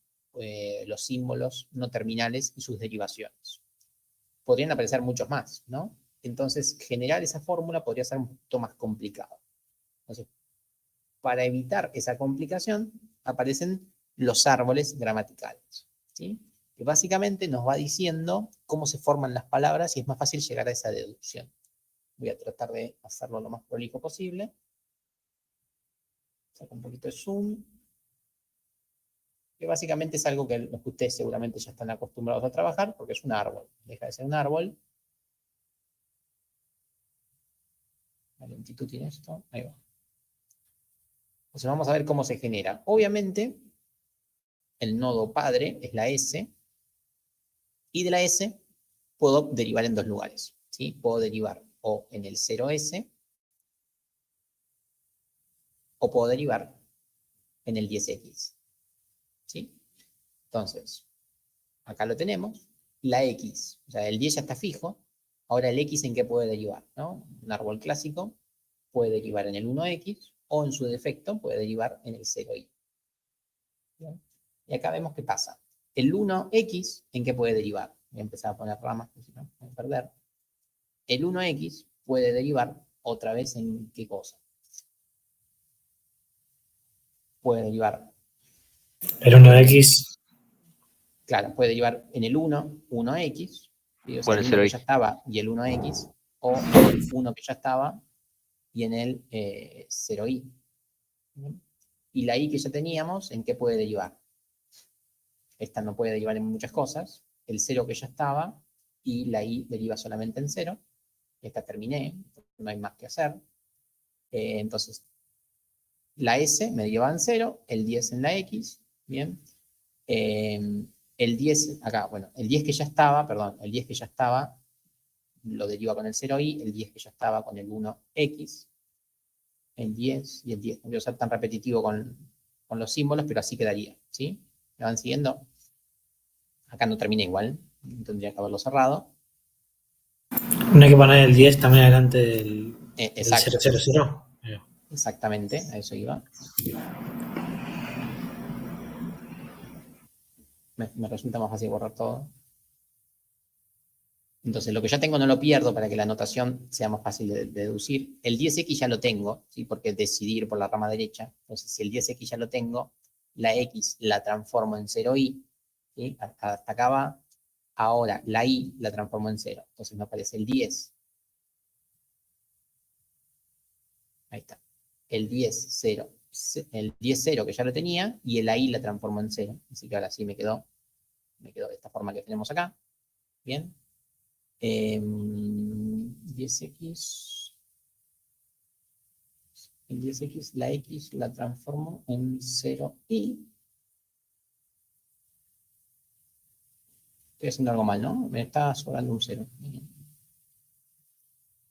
los símbolos no terminales y sus derivaciones. Podrían aparecer muchos más, ¿no? Entonces, generar esa fórmula podría ser un poquito más complicado. Entonces, para evitar esa complicación, aparecen los árboles gramaticales, ¿sí? Que básicamente nos va diciendo cómo se forman las palabras y es más fácil llegar a esa deducción. Voy a tratar de hacerlo lo más prolijo posible. Saco un poquito de zoom. Que básicamente es algo que ustedes seguramente ya están acostumbrados a trabajar, porque es un árbol. Deja de ser un árbol. La lentitud tiene esto. Ahí va. Entonces vamos a ver cómo se genera. Obviamente, el nodo padre es la S, y de la S puedo derivar en dos lugares, ¿sí? Puedo derivar o en el 0S, o puedo derivar en el 10X, ¿sí? Entonces, acá lo tenemos, la X, o sea, el 10 ya está fijo, ahora el X en qué puede derivar, ¿no? Un árbol clásico puede derivar en el 1X, o en su defecto puede derivar en el 0Y. ¿Bien? Y acá vemos qué pasa. El 1X, ¿en qué puede derivar? Voy a empezar a poner ramas, porque si no, voy a perder. El 1X puede derivar otra vez en qué cosa. Puede derivar. El 1x. Claro, puede derivar en el 1X, ¿sí? O sea, Bueno, el el 1 que 0i. ya estaba y el 1X, o en el 1 que ya estaba y en el 0Y. ¿Bien? Y la Y que ya teníamos, ¿en qué puede derivar? Esta no puede derivar en muchas cosas. El 0 que ya estaba y la Y deriva solamente en 0. Esta terminé, no hay más que hacer. Entonces, la S me deriva en 0, el 10 en la X, ¿bien? El 10, acá, bueno, el 10 que ya estaba, perdón, el 10 que ya estaba lo deriva con el 0i, el 10 que ya estaba con el 1x, el 10 y el 10. No voy a ser tan repetitivo con los símbolos, pero así quedaría, ¿sí? ¿Me van siguiendo? Acá no termina igual, tendría que haberlo cerrado. No hay que poner el 10 también adelante del Exacto. 000. Exactamente, a eso iba. Me resulta más fácil borrar todo. Entonces, lo que ya tengo no lo pierdo para que la anotación sea más fácil de deducir. El 10x ya lo tengo, ¿sí? Porque decidí ir por la rama derecha. Entonces, si el 10x ya lo tengo, la x la transformo en 0i, ¿sí? Hasta acá va. Ahora, la y la transformo en 0. Entonces, me aparece el 10. Ahí está. El 10, 0. El 10, 0 que ya lo tenía, y el y la transformo en 0. Así que ahora sí me quedó de esta forma que tenemos acá. Bien. 10x, el 10x, la x la transformo en 0i. Estoy haciendo algo mal, ¿no? Me está sobrando un 0.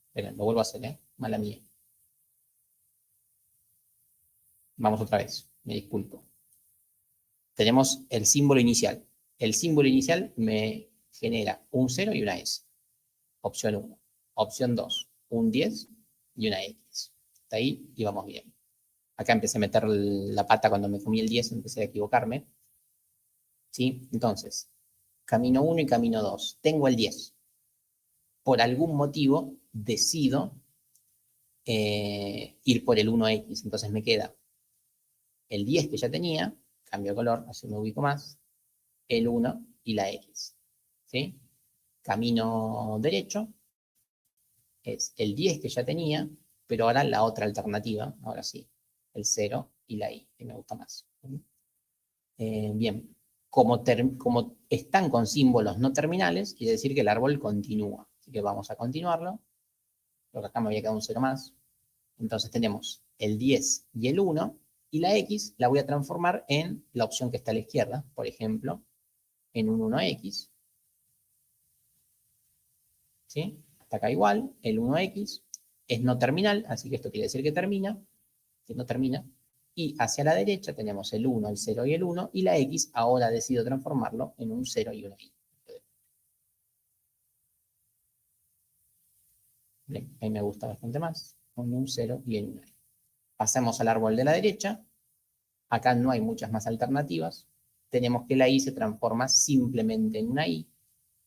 Esperen, lo vuelvo a hacer, ¿eh? Mala mía. Vamos otra vez, me disculpo. Tenemos el símbolo inicial. El símbolo inicial me genera un 0 y una S. Opción 1. Opción 2, un 10 y una X. Hasta ahí íbamos bien. Acá empecé a meter la pata cuando me comí el 10, empecé a equivocarme. ¿Sí? Entonces, camino 1 y camino 2. Tengo el 10. Por algún motivo decido ir por el 1X. Entonces me queda el 10 que ya tenía, cambio de color, así me ubico más, el 1 y la X. ¿Sí? Camino derecho es el 10 que ya tenía, pero ahora la otra alternativa, ahora sí, el 0 y la Y, que me gusta más. Bien, como están con símbolos no terminales, quiere decir que el árbol continúa. Así que vamos a continuarlo. Creo que acá me había quedado un 0 más. Entonces tenemos el 10 y el 1, Y la X la voy a transformar en la opción que está a la izquierda, por ejemplo, en un 1X. ¿Sí? Hasta acá igual, el 1X es no terminal, así que esto quiere decir que termina, que no termina. Y hacia la derecha tenemos el 1, el 0 y el 1, y la X ahora decido transformarlo en un 0 y una Y. Bien, ahí me gusta bastante más, con un 0 y en una Y. Pasamos al árbol de la derecha, acá no hay muchas más alternativas, tenemos que la Y se transforma simplemente en una Y,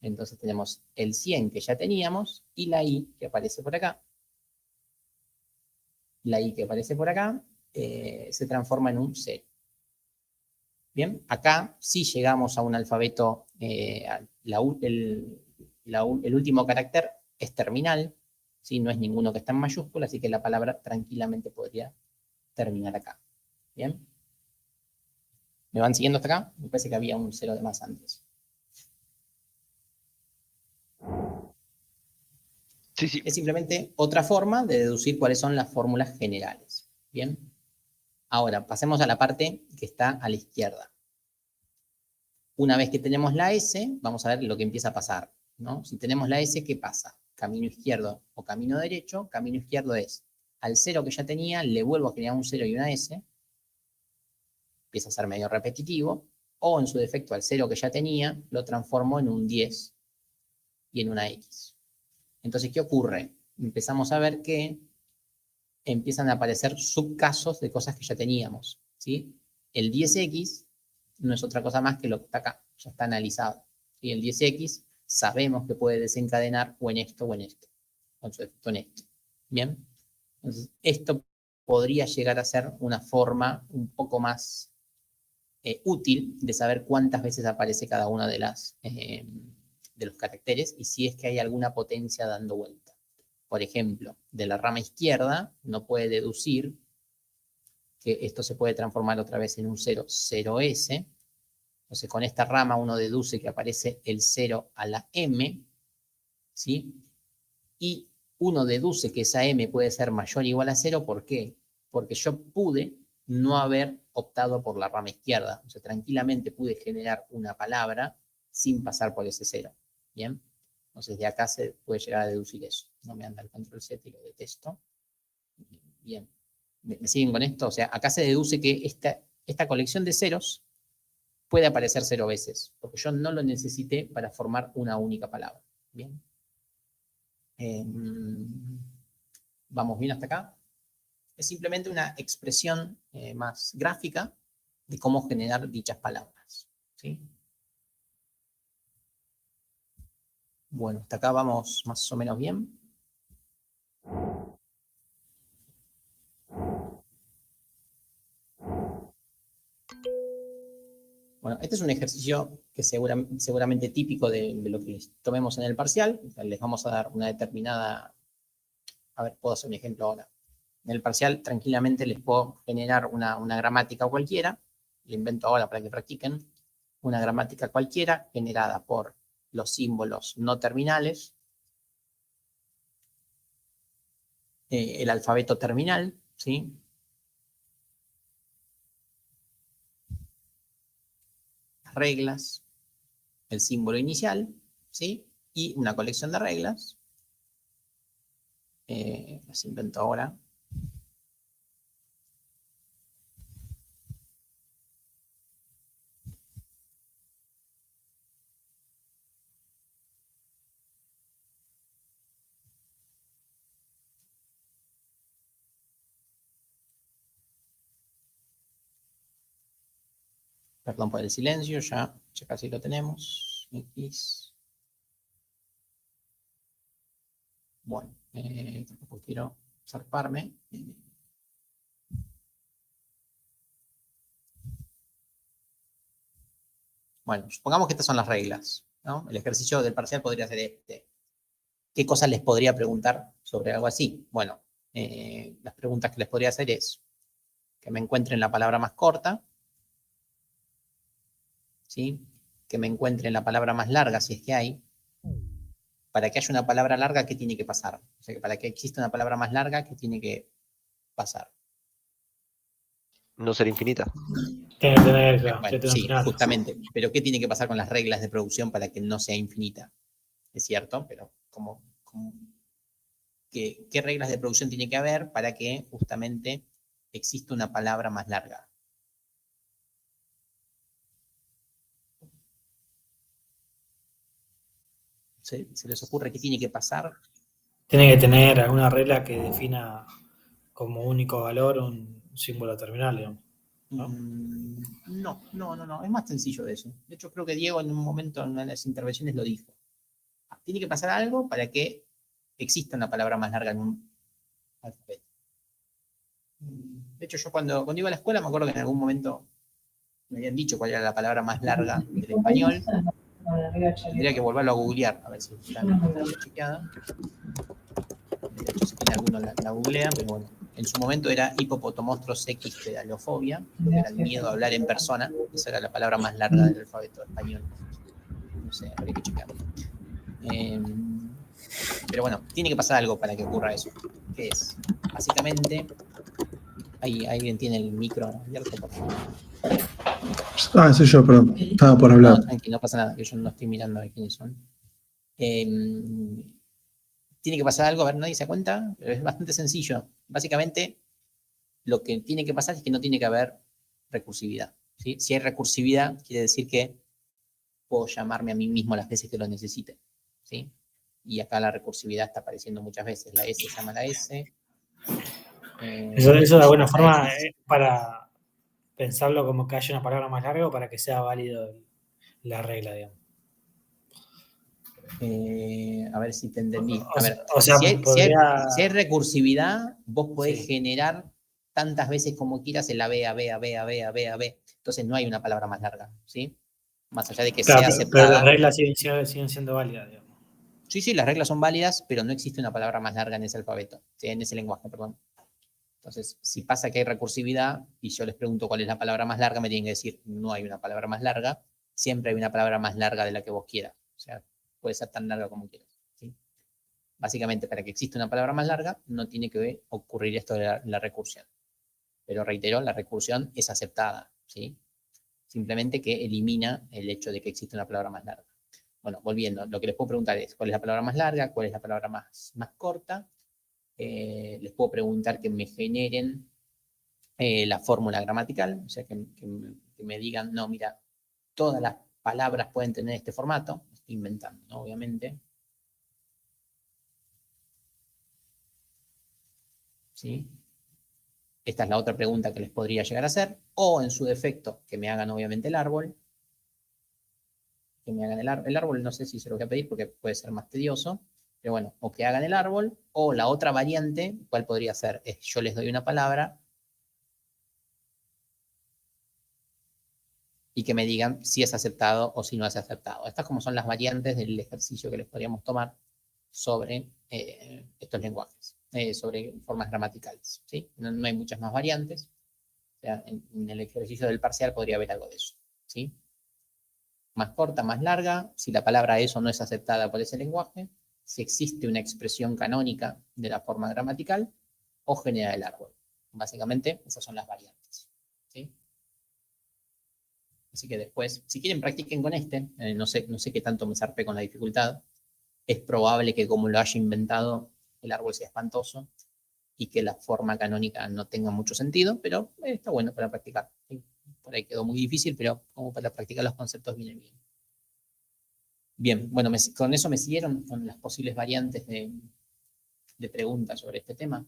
entonces tenemos el 100 que ya teníamos, y la Y que aparece por acá, la Y que aparece por acá, se transforma en un 0. Bien, acá sí llegamos a un alfabeto, el último carácter es terminal, ¿sí? No es ninguno que está en mayúscula, así que la palabra tranquilamente podría terminar acá. Bien. ¿Me van siguiendo hasta acá? Me parece que había un 0 de más antes. Sí, sí. Es simplemente otra forma de deducir cuáles son las fórmulas generales. Bien. Ahora, pasemos a la parte que está a la izquierda. Una vez que tenemos la S, vamos a ver lo que empieza a pasar, ¿no? Si tenemos la S, ¿qué pasa? Camino izquierdo o camino derecho. Camino izquierdo es, al 0 que ya tenía, le vuelvo a generar un 0 y una S. Empieza a ser medio repetitivo. O en su defecto, al 0 que ya tenía, lo transformo en un 10 y en una X. Entonces, ¿qué ocurre? Empezamos a ver que empiezan a aparecer subcasos de cosas que ya teníamos, ¿sí? El 10X no es otra cosa más que lo que está acá, ya está analizado. Y el 10X sabemos que puede desencadenar o en esto o en esto, con su efecto en esto. ¿Bien? Entonces, esto podría llegar a ser una forma un poco más útil de saber cuántas veces aparece cada una de los caracteres y si es que hay alguna potencia dando vuelta. Por ejemplo, de la rama izquierda uno puede deducir que esto se puede transformar otra vez en un 0, 0S. Entonces, con esta rama uno deduce que aparece el 0 a la M, ¿sí? Y uno deduce que esa M puede ser mayor o igual a 0, ¿por qué? Porque yo pude no haber optado por la rama izquierda. O sea, tranquilamente pude generar una palabra sin pasar por ese 0. ¿Bien? Entonces, de acá se puede llegar a deducir eso. No me anda el control Z y lo detesto. Bien. ¿Me siguen con esto? O sea, acá se deduce que esta colección de ceros puede aparecer 0 veces, porque yo no lo necesité para formar una única palabra. Bien. ¿Vamos bien hasta acá? Es simplemente una expresión más gráfica de cómo generar dichas palabras. ¿Sí? Bueno, hasta acá vamos más o menos bien. Bueno, este es un ejercicio que seguramente típico de lo que tomemos en el parcial. Les vamos a dar una determinada... A ver, puedo hacer un ejemplo ahora. En el parcial tranquilamente les puedo generar una gramática cualquiera. Lo invento ahora para que practiquen. Una gramática cualquiera generada por los símbolos no terminales, el alfabeto terminal, ¿sí? Las reglas, el símbolo inicial, ¿sí? Y una colección de reglas. Las invento ahora. Perdón por el silencio, ya casi lo tenemos. X. Bueno, tampoco quiero zarparme. Bueno, supongamos que estas son las reglas, ¿no? El ejercicio del parcial podría ser este. ¿Qué cosas les podría preguntar sobre algo así? Bueno, las preguntas que les podría hacer es que me encuentren la palabra más corta, ¿sí? Que me encuentren la palabra más larga, si es que hay. Para que haya una palabra larga, ¿qué tiene que pasar? O sea, que para que exista una palabra más larga, ¿qué tiene que pasar? no ser infinita. Tiene que tener, claro, Bueno, tiene que tener un sí, final. justamente. Pero ¿qué tiene que pasar con las reglas de producción para que no sea infinita? Es cierto, pero ¿qué reglas de producción tiene que haber para que justamente exista una palabra más larga? ¿Se les ocurre qué tiene que pasar? Tiene que tener alguna regla que defina como único valor un símbolo terminal, digamos. ¿No? No, es más sencillo de eso. De hecho, creo que Diego en un momento en una de las intervenciones lo dijo. Tiene que pasar algo para que exista una palabra más larga en un alfabeto. De hecho, yo cuando iba a la escuela me acuerdo que en algún momento me habían dicho cuál era la palabra más larga del español. Tendría que volverlo a googlear, a ver si está chequeada. De hecho, si tiene alguno la googlean, pero bueno. En su momento era hipopotomostros X pedalofobia, que era el miedo a hablar en persona. Esa era la palabra más larga del alfabeto español. No sé, habría que chequearlo. Pero bueno, tiene que pasar algo para que ocurra eso. ¿Qué es? Básicamente, ¿alguien tiene el micro abierto, por favor? Soy yo, perdón. Estaba por hablar. No, tranqui, no pasa nada, que yo no estoy mirando a quiénes son. Tiene que pasar algo, a ver, nadie se da cuenta, pero es bastante sencillo. Básicamente, lo que tiene que pasar es que no tiene que haber recursividad. ¿Sí? Si hay recursividad, quiere decir que puedo llamarme a mí mismo las veces que lo necesite. ¿Sí? Y acá la recursividad está apareciendo muchas veces. La S llama a la S. Eso de alguna forma X. para pensarlo como que haya una palabra más larga o para que sea válido la regla, digamos. A ver si te entendí. A ver, O sea, si hay recursividad, vos podés Sí. generar tantas veces como quieras el A, B, A, B, A, B, A, B, A, B, A, B. Entonces no hay una palabra más larga, ¿sí? Más allá de que Claro, sea pero aceptada. las reglas siguen siendo válidas, digamos. Sí, las reglas son válidas, pero no existe una palabra más larga en ese alfabeto, en ese lenguaje, perdón. Entonces, si pasa que hay recursividad y yo les pregunto cuál es la palabra más larga, me tienen que decir, no hay una palabra más larga, siempre hay una palabra más larga de la que vos quieras. O sea, puede ser tan larga como quieras. ¿Sí? Básicamente, para que exista una palabra más larga, no tiene que ocurrir esto de la recursión. Pero reitero, la recursión es aceptada, ¿sí? Simplemente que elimina el hecho de que exista una palabra más larga. Bueno, volviendo, lo que les puedo preguntar es, ¿cuál es la palabra más larga? ¿Cuál es la palabra más corta? Les puedo preguntar que me generen la fórmula gramatical, o sea, que me digan, no, mira, todas las palabras pueden tener este formato, estoy inventando, ¿no? Obviamente. ¿Sí? Esta es la otra pregunta que les podría llegar a hacer, o en su defecto, que me hagan obviamente el árbol, que me hagan el árbol, no sé si se lo voy a pedir porque puede ser más tedioso, pero bueno, o que hagan el árbol, o la otra variante, ¿cuál podría ser? Es yo les doy una palabra y que me digan si es aceptado o si no es aceptado. Estas como son las variantes del ejercicio que les podríamos tomar sobre estos lenguajes, sobre formas gramaticales. ¿Sí? No hay muchas más variantes. O sea, en el ejercicio del parcial podría haber algo de eso. ¿Sí? Más corta, más larga, si la palabra eso no es aceptada por ese lenguaje, si existe una expresión canónica de la forma gramatical o genera el árbol. Básicamente, esas son las variantes. ¿Sí? Así que después, si quieren, practiquen con este. No sé qué tanto me zarpé con la dificultad. Es probable que como lo haya inventado, el árbol sea espantoso y que la forma canónica no tenga mucho sentido, pero está bueno para practicar. ¿Sí? Por ahí quedó muy difícil, pero como para practicar los conceptos viene bien. Bien, bueno, con eso me siguieron con las posibles variantes de preguntas sobre este tema.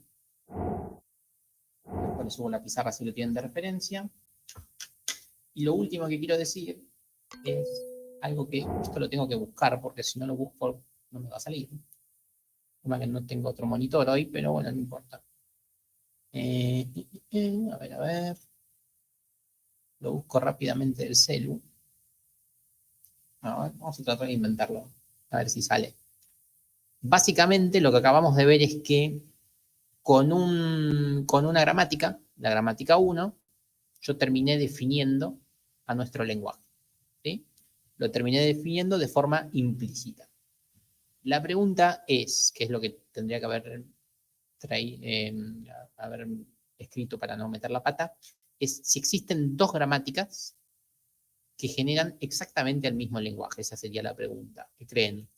Después les subo la pizarra si lo tienen de referencia. Y lo último que quiero decir es algo que esto lo tengo que buscar, porque si no lo busco no me va a salir. Una que no tengo otro monitor hoy, pero bueno, no importa. A ver. Lo busco rápidamente del celu. A ver, vamos a tratar de inventarlo. A ver si sale. Básicamente lo que acabamos de ver es que con una gramática, la gramática 1, yo terminé definiendo a nuestro lenguaje. ¿Sí? Lo terminé definiendo de forma implícita. La pregunta es, ¿qué es lo que tendría que haber escrito para no meter la pata? es si existen dos gramáticas que generan exactamente el mismo lenguaje. Esa sería la pregunta. ¿Qué creen?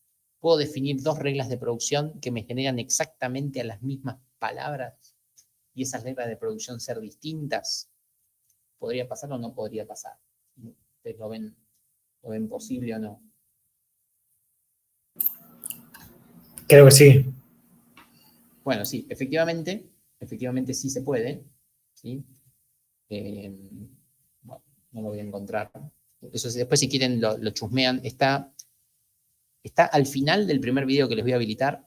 ¿Puedo definir dos reglas de producción que me generan exactamente a las mismas palabras? ¿Y esas reglas de producción ser distintas? ¿Podría pasar o no podría pasar? ¿Ustedes lo ven posible o no? Creo que sí. Bueno, sí, efectivamente sí se puede. ¿Sí? Bueno, no lo voy a encontrar. Eso, después si quieren lo chusmean. Está al final del primer video que les voy a habilitar.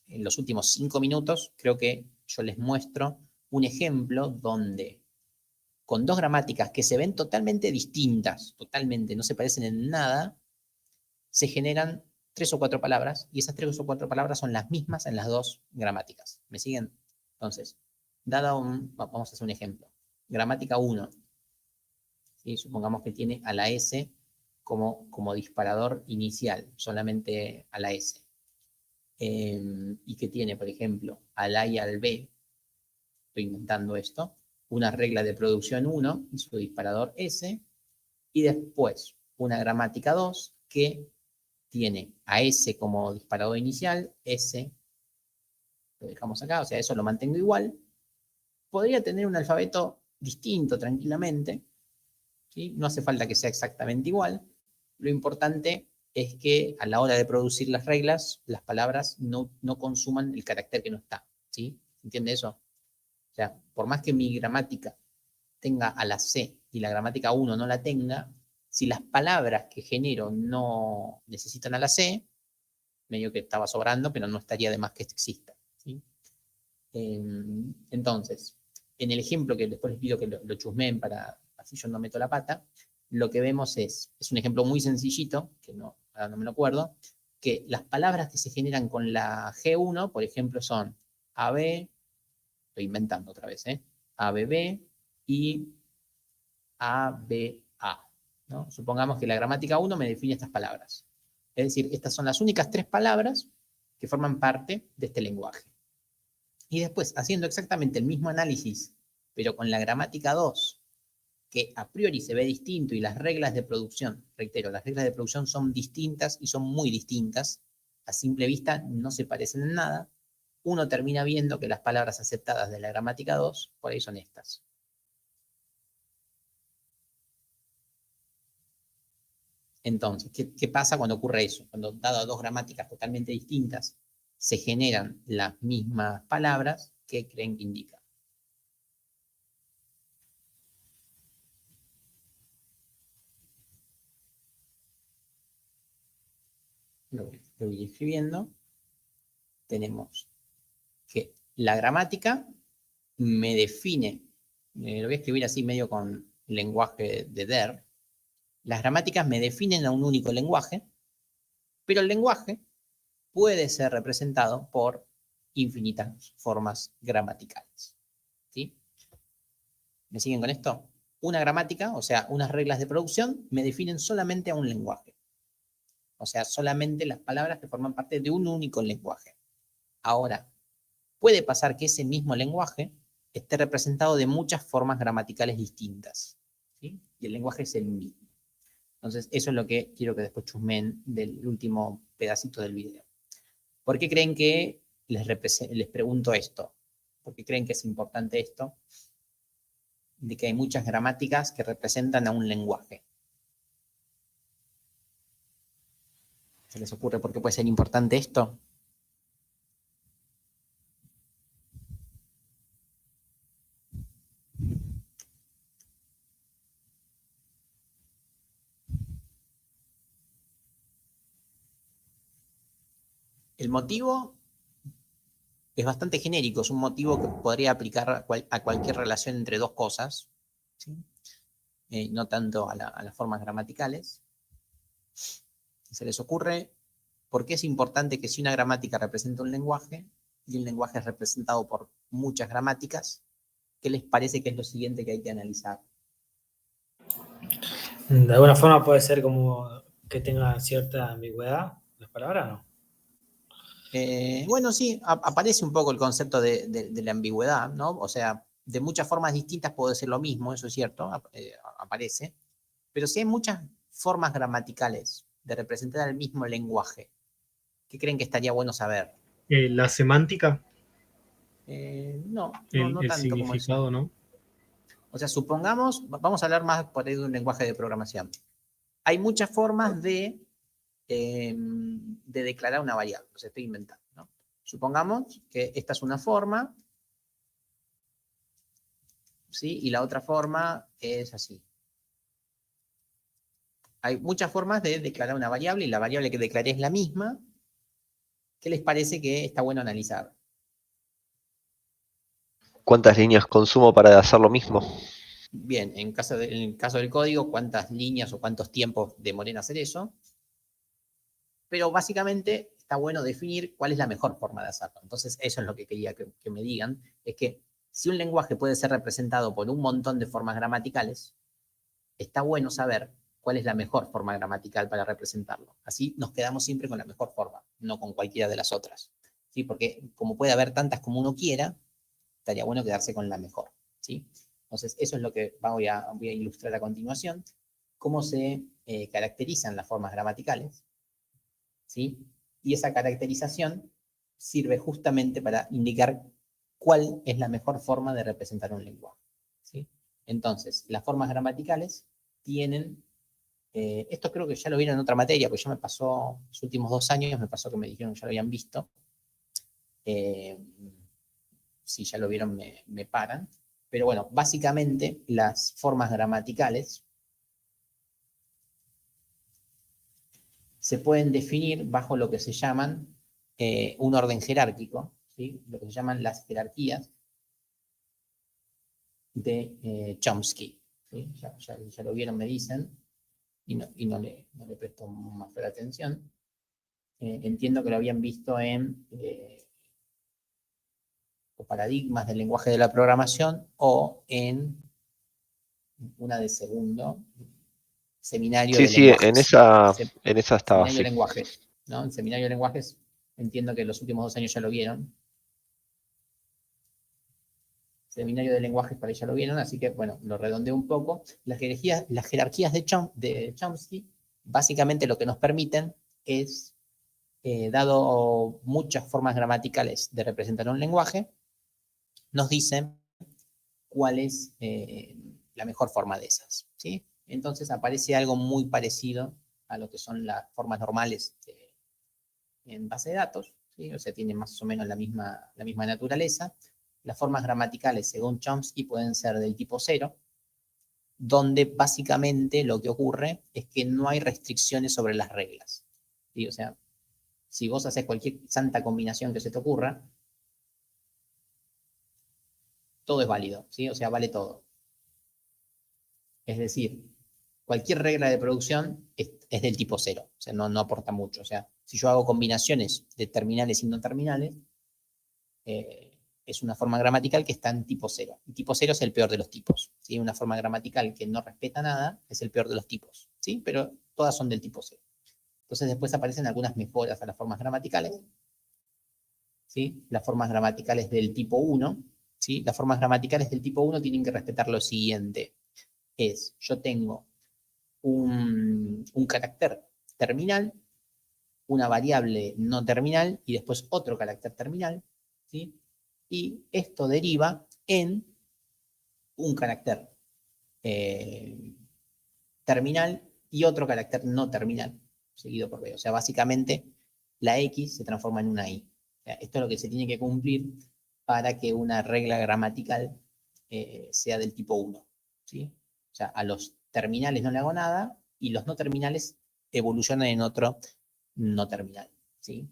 En los últimos 5 minutos, creo que yo les muestro un ejemplo donde con dos gramáticas que se ven totalmente distintas, totalmente, no se parecen en nada, se generan 3 o 4 palabras y esas 3 o 4 palabras son las mismas en las dos gramáticas. ¿Me siguen? Entonces, vamos a hacer un ejemplo. Gramática 1. ¿Sí? Supongamos que tiene a la S como disparador inicial, solamente a la S. Y que tiene, por ejemplo, al A y al B, estoy inventando esto, una regla de producción 1 y su disparador S, y después una gramática 2 que tiene a S como disparador inicial, S lo dejamos acá, o sea, eso lo mantengo igual. Podría tener un alfabeto distinto tranquilamente, ¿sí? No hace falta que sea exactamente igual. Lo importante es que a la hora de producir las reglas, las palabras no consuman el carácter que no está, ¿sí? ¿Entiende eso? O sea, por más que mi gramática tenga a la C y la gramática 1 no la tenga, si las palabras que genero no necesitan a la C, medio que estaba sobrando, pero no estaría de más que exista, ¿sí? Entonces, en el ejemplo que después les pido que lo chusmeen para así yo no meto la pata, lo que vemos es un ejemplo muy sencillito, que ahora no me lo acuerdo, que las palabras que se generan con la G1, por ejemplo, son AB, estoy inventando otra vez, ABB y ABA, ¿no? Supongamos que la gramática 1 me define estas palabras. Es decir, estas son las únicas 3 palabras que forman parte de este lenguaje. Y después, haciendo exactamente el mismo análisis, pero con la gramática 2, que a priori se ve distinto y las reglas de producción, reitero, las reglas de producción son distintas y son muy distintas, a simple vista no se parecen en nada, uno termina viendo que las palabras aceptadas de la gramática 2 por ahí son estas. Entonces, ¿qué pasa cuando ocurre eso? Cuando, dado dos gramáticas totalmente distintas, se generan las mismas palabras, ¿qué creen que indica? Lo voy escribiendo. Tenemos que la gramática me define, lo voy a escribir así medio con lenguaje de Der. Las gramáticas me definen a un único lenguaje, pero el lenguaje puede ser representado por infinitas formas gramaticales. ¿Sí? ¿Me siguen con esto? Una gramática, o sea, unas reglas de producción, me definen solamente a un lenguaje. O sea, solamente las palabras que forman parte de un único lenguaje. Ahora, puede pasar que ese mismo lenguaje esté representado de muchas formas gramaticales distintas, ¿sí? Y el lenguaje es el mismo. Entonces, eso es lo que quiero que después chusmen del último pedacito del video. ¿Por qué creen que les pregunto esto? ¿Por qué creen que es importante esto? De que hay muchas gramáticas que representan a un lenguaje. ¿Se les ocurre por qué puede ser importante esto? El motivo es bastante genérico, es un motivo que podría aplicar a cualquier relación entre dos cosas, ¿sí? No tanto a las formas gramaticales. ¿Se les ocurre por qué es importante que si una gramática representa un lenguaje y un lenguaje es representado por muchas gramáticas, qué les parece que es lo siguiente que hay que analizar? De alguna forma puede ser como que tenga cierta ambigüedad las palabras, ¿no? Bueno, sí, aparece un poco el concepto de la ambigüedad, ¿no? O sea, de muchas formas distintas puedo decir lo mismo, eso es cierto, aparece, pero si hay muchas formas gramaticales de representar el mismo lenguaje, ¿qué creen que estaría bueno saber? La semántica, No el tanto como eso. significado, ¿no? O sea, supongamos, vamos a hablar más por ahí de un lenguaje de programación. Hay muchas formas de declarar una variable, los estoy inventando, ¿no? Supongamos que esta es una forma, ¿sí? Y la otra forma es así. Hay muchas formas de declarar una variable y la variable que declaré es la misma. ¿Qué les parece que está bueno analizar? ¿Cuántas líneas consumo para hacer lo mismo? Bien, en el caso del código, ¿cuántas líneas o cuántos tiempos demoré en hacer eso? Pero básicamente está bueno definir cuál es la mejor forma de hacerlo. Entonces, eso es lo que quería que me digan, es que si un lenguaje puede ser representado por un montón de formas gramaticales, está bueno saber cuál es la mejor forma gramatical para representarlo. Así nos quedamos siempre con la mejor forma, no con cualquiera de las otras. ¿Sí? Porque como puede haber tantas como uno quiera, estaría bueno quedarse con la mejor. ¿Sí? Entonces, eso es lo que voy a ilustrar a continuación, cómo se caracterizan las formas gramaticales, ¿sí? Y esa caracterización sirve justamente para indicar cuál es la mejor forma de representar un lenguaje, ¿sí? Entonces, las formas gramaticales tienen, esto creo que ya lo vieron en otra materia, porque ya me pasó, los últimos 2 años me pasó que me dijeron que ya lo habían visto. Si ya lo vieron, me paran. Pero bueno, básicamente las formas gramaticales se pueden definir bajo lo que se llaman un orden jerárquico, ¿sí? Lo que se llaman las jerarquías de Chomsky. ¿Sí? Ya lo vieron, me dicen, y no le presto más atención. Entiendo que lo habían visto en paradigmas del lenguaje de la programación o en una de segundo, seminario Sí, de sí, lenguajes. en esa estaba, Seminario de sí. lenguajes, ¿no? En seminario de lenguajes, entiendo que los últimos 2 años ya lo vieron. Seminario de lenguajes, para ahí ya lo vieron, así que, bueno, lo redondeo un poco. Las jerarquías de Chomsky, básicamente lo que nos permiten es, dado muchas formas gramaticales de representar un lenguaje, nos dicen cuál es la mejor forma de esas, ¿sí? Entonces aparece algo muy parecido a lo que son las formas normales en base de datos, ¿sí? O sea, tienen más o menos la misma naturaleza. Las formas gramaticales, según Chomsky, pueden ser del tipo 0, donde básicamente lo que ocurre es que no hay restricciones sobre las reglas, ¿sí? O sea, si vos haces cualquier santa combinación que se te ocurra, todo es válido, ¿sí? O sea, vale todo. Es decir, cualquier regla de producción es del tipo 0, o sea, no aporta mucho. O sea, si yo hago combinaciones de terminales y no terminales, es una forma gramatical que está en tipo 0. Y tipo 0 es el peor de los tipos, ¿sí? Una forma gramatical que no respeta nada es el peor de los tipos, ¿sí? Pero todas son del tipo 0. Entonces después aparecen algunas mejoras a las formas gramaticales, ¿sí? Las formas gramaticales del tipo 1, ¿sí? Las formas gramaticales del tipo 1 tienen que respetar lo siguiente. Yo tengo un carácter terminal, una variable no terminal y después otro carácter terminal, ¿sí? Y esto deriva en un carácter terminal y otro carácter no terminal, seguido por B. O sea, básicamente la X se transforma en una Y. O sea, esto es lo que se tiene que cumplir para que una regla gramatical sea del tipo 1, ¿sí? O sea, a los terminales no le hago nada y los no terminales evolucionan en otro no terminal, ¿sí?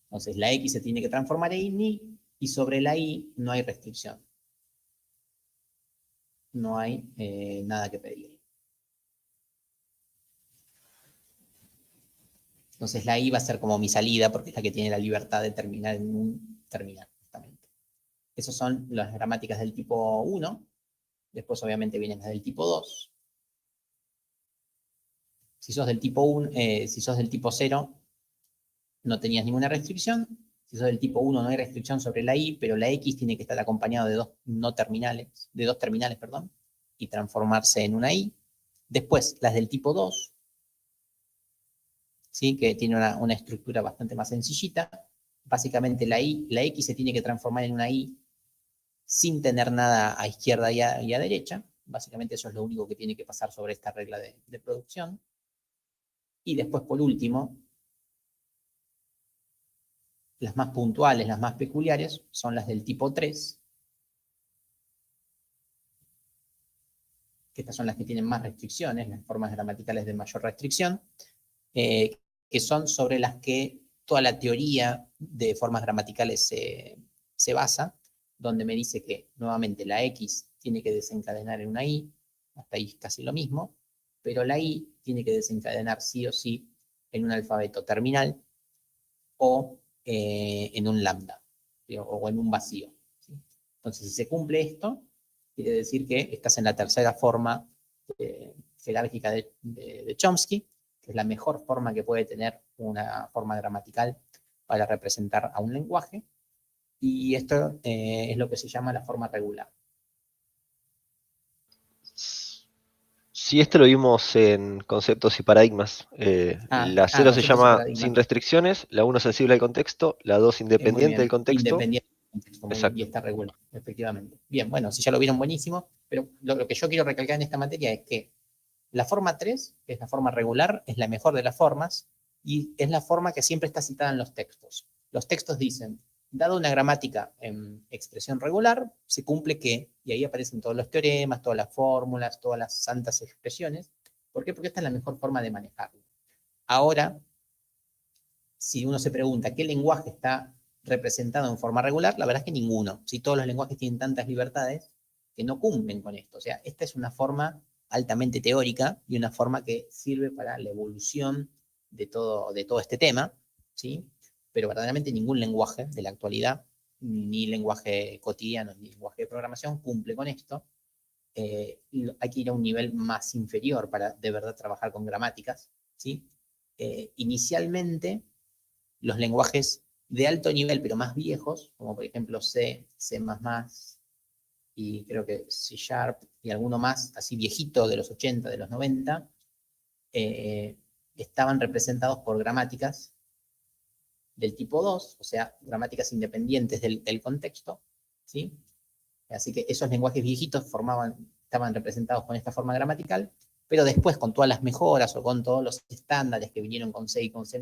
Entonces la X se tiene que transformar en Y y sobre la Y no hay restricción. No hay nada que pedir. Entonces la I va a ser como mi salida porque es la que tiene la libertad de terminar en un terminal, justamente. Esas son las gramáticas del tipo 1. Después obviamente vienen las del tipo 2. Si sos del tipo 1, si sos del tipo 0, no tenías ninguna restricción. Si sos del tipo 1 no hay restricción sobre la I, pero la X tiene que estar acompañado de dos terminales, perdón, y transformarse en una I. Después, las del tipo 2, ¿sí? Que tiene una estructura bastante más sencillita. Básicamente la X se tiene que transformar en una I sin tener nada a izquierda y a derecha. Básicamente eso es lo único que tiene que pasar sobre esta regla de producción. Y después, por último, las más puntuales, las más peculiares, son las del tipo 3, que estas son las que tienen más restricciones, las formas gramaticales de mayor restricción, que son sobre las que toda la teoría de formas gramaticales se basa, donde me dice que nuevamente la X tiene que desencadenar en una I, hasta ahí es casi lo mismo, pero la I tiene que desencadenar sí o sí en un alfabeto terminal o en un lambda, ¿sí? O en un vacío, ¿sí? Entonces, si se cumple esto, quiere decir que estás en la tercera forma jerárquica de Chomsky, que es la mejor forma que puede tener una forma gramatical para representar a un lenguaje, y esto es lo que se llama la forma regular. Sí, esto lo vimos en conceptos y paradigmas. La 0 se Conceptos y llama paradigmas. sin restricciones, la 1 sensible al contexto, la 2 independiente del contexto. Independiente del contexto, muy bien, y está regular, efectivamente. Bien, bueno, si ya lo vieron, buenísimo, pero lo que yo quiero recalcar en esta materia es que la forma 3, que es la forma regular, es la mejor de las formas y es la forma que siempre está citada en los textos. Los textos dicen, dado una gramática en expresión regular, se cumple que, y ahí aparecen todos los teoremas, todas las fórmulas, todas las santas expresiones. ¿Por qué? Porque esta es la mejor forma de manejarlo. Ahora, si uno se pregunta qué lenguaje está representado en forma regular, la verdad es que ninguno. Si todos los lenguajes tienen tantas libertades que no cumplen con esto. O sea, esta es una forma altamente teórica y una forma que sirve para la evolución de todo este tema, ¿sí? Pero verdaderamente ningún lenguaje de la actualidad, ni lenguaje cotidiano, ni lenguaje de programación, cumple con esto. Hay que ir a un nivel más inferior para de verdad trabajar con gramáticas, ¿sí? Inicialmente, los lenguajes de alto nivel, pero más viejos, como por ejemplo C, C++, y creo que C Sharp y alguno más, así viejito de los 80, de los 90, estaban representados por gramáticas del tipo 2, o sea, gramáticas independientes del contexto, ¿sí? Así que esos lenguajes viejitos estaban representados con esta forma gramatical, pero después con todas las mejoras o con todos los estándares que vinieron con C y con C++,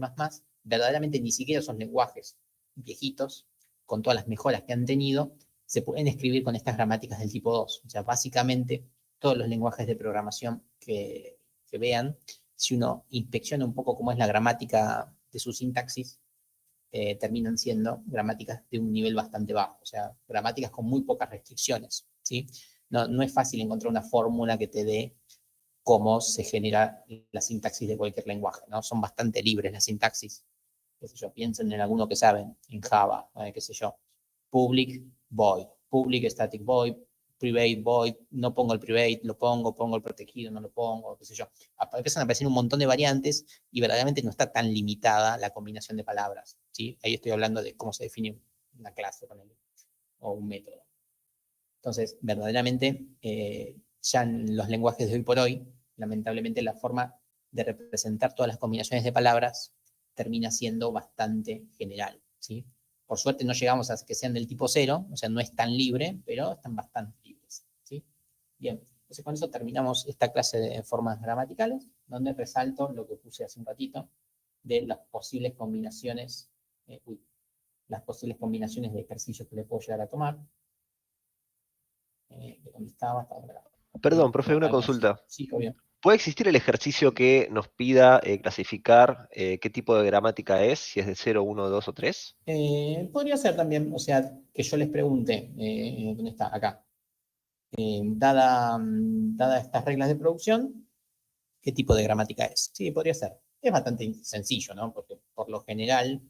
verdaderamente ni siquiera esos lenguajes viejitos, con todas las mejoras que han tenido, se pueden escribir con estas gramáticas del tipo 2. O sea, básicamente todos los lenguajes de programación que vean, si uno inspecciona un poco cómo es la gramática de su sintaxis, terminan siendo gramáticas de un nivel bastante bajo, o sea, gramáticas con muy pocas restricciones, ¿sí? No es fácil encontrar una fórmula que te dé cómo se genera la sintaxis de cualquier lenguaje, ¿no? Son bastante libres las sintaxis. Qué sé yo, piensen en alguno que saben, en Java, qué sé yo, public void, public static void, private void, no pongo el private, lo pongo el protegido, no lo pongo, qué sé yo. Empiezan a aparecer un montón de variantes y verdaderamente no está tan limitada la combinación de palabras, ¿sí? Ahí estoy hablando de cómo se define una clase o un método. Entonces, verdaderamente, ya en los lenguajes de hoy por hoy, lamentablemente la forma de representar todas las combinaciones de palabras termina siendo bastante general, ¿sí? Por suerte no llegamos a que sean del tipo 0, o sea, no es tan libre, pero están bastante libres, ¿sí? Bien, entonces con eso terminamos esta clase de formas gramaticales, donde resalto lo que puse hace un ratito, de las posibles combinaciones, las posibles combinaciones de ejercicios que le puedo llegar a tomar. ¿Dónde estaba? Perdón, profe, una consulta. Sí, obvio. ¿Puede existir el ejercicio que nos pida clasificar qué tipo de gramática es, si es de 0, 1, 2 o 3? Podría ser también, o sea, que yo les pregunte, ¿dónde está? Acá. Dada estas reglas de producción, ¿qué tipo de gramática es? Sí, podría ser. Es bastante sencillo, ¿no? Porque por lo general,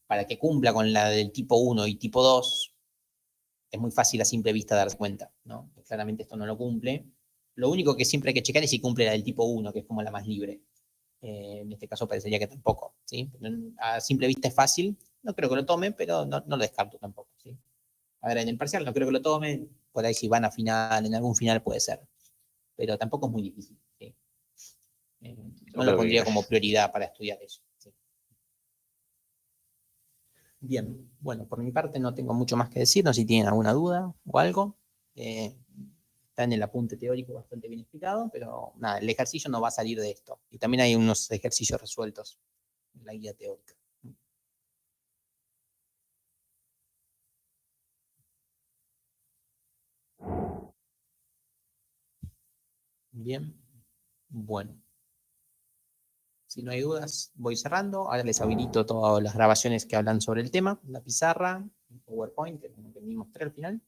para que cumpla con la del tipo 1 y tipo 2, es muy fácil a simple vista darse cuenta, ¿no? Claramente esto no lo cumple. Lo único que siempre hay que checar es si cumple la del tipo 1, que es como la más libre. En este caso parecería que tampoco, ¿sí? A simple vista es fácil, no creo que lo tome, pero no lo descarto tampoco, ¿sí? A ver, en el parcial no creo que lo tome, por ahí si van a final, en algún final puede ser, pero tampoco es muy difícil, ¿sí? No lo pondría como prioridad para estudiar eso, ¿sí? Bien, bueno, por mi parte no tengo mucho más que decir, no sé si tienen alguna duda o algo. Está en el apunte teórico bastante bien explicado, pero nada, el ejercicio no va a salir de esto. Y también hay unos ejercicios resueltos en la guía teórica. Bien, bueno. Si no hay dudas, voy cerrando. Ahora les habilito todas las grabaciones que hablan sobre el tema, la pizarra, el PowerPoint, que me mostré al final,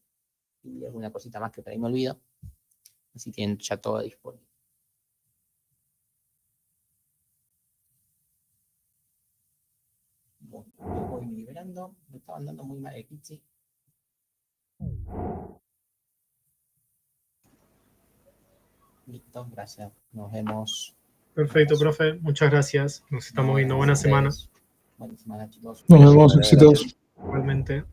y alguna cosita más que por ahí me olvido. Así tienen ya todo disponible. Bueno, yo voy liberando. Me estaban dando muy mal el Kitsi. Listo, gracias. Nos vemos. Perfecto, profe. Muchas gracias. Nos estamos viendo. Buena semana. Buena semana, chicos. Nos vemos, éxitos. Igualmente.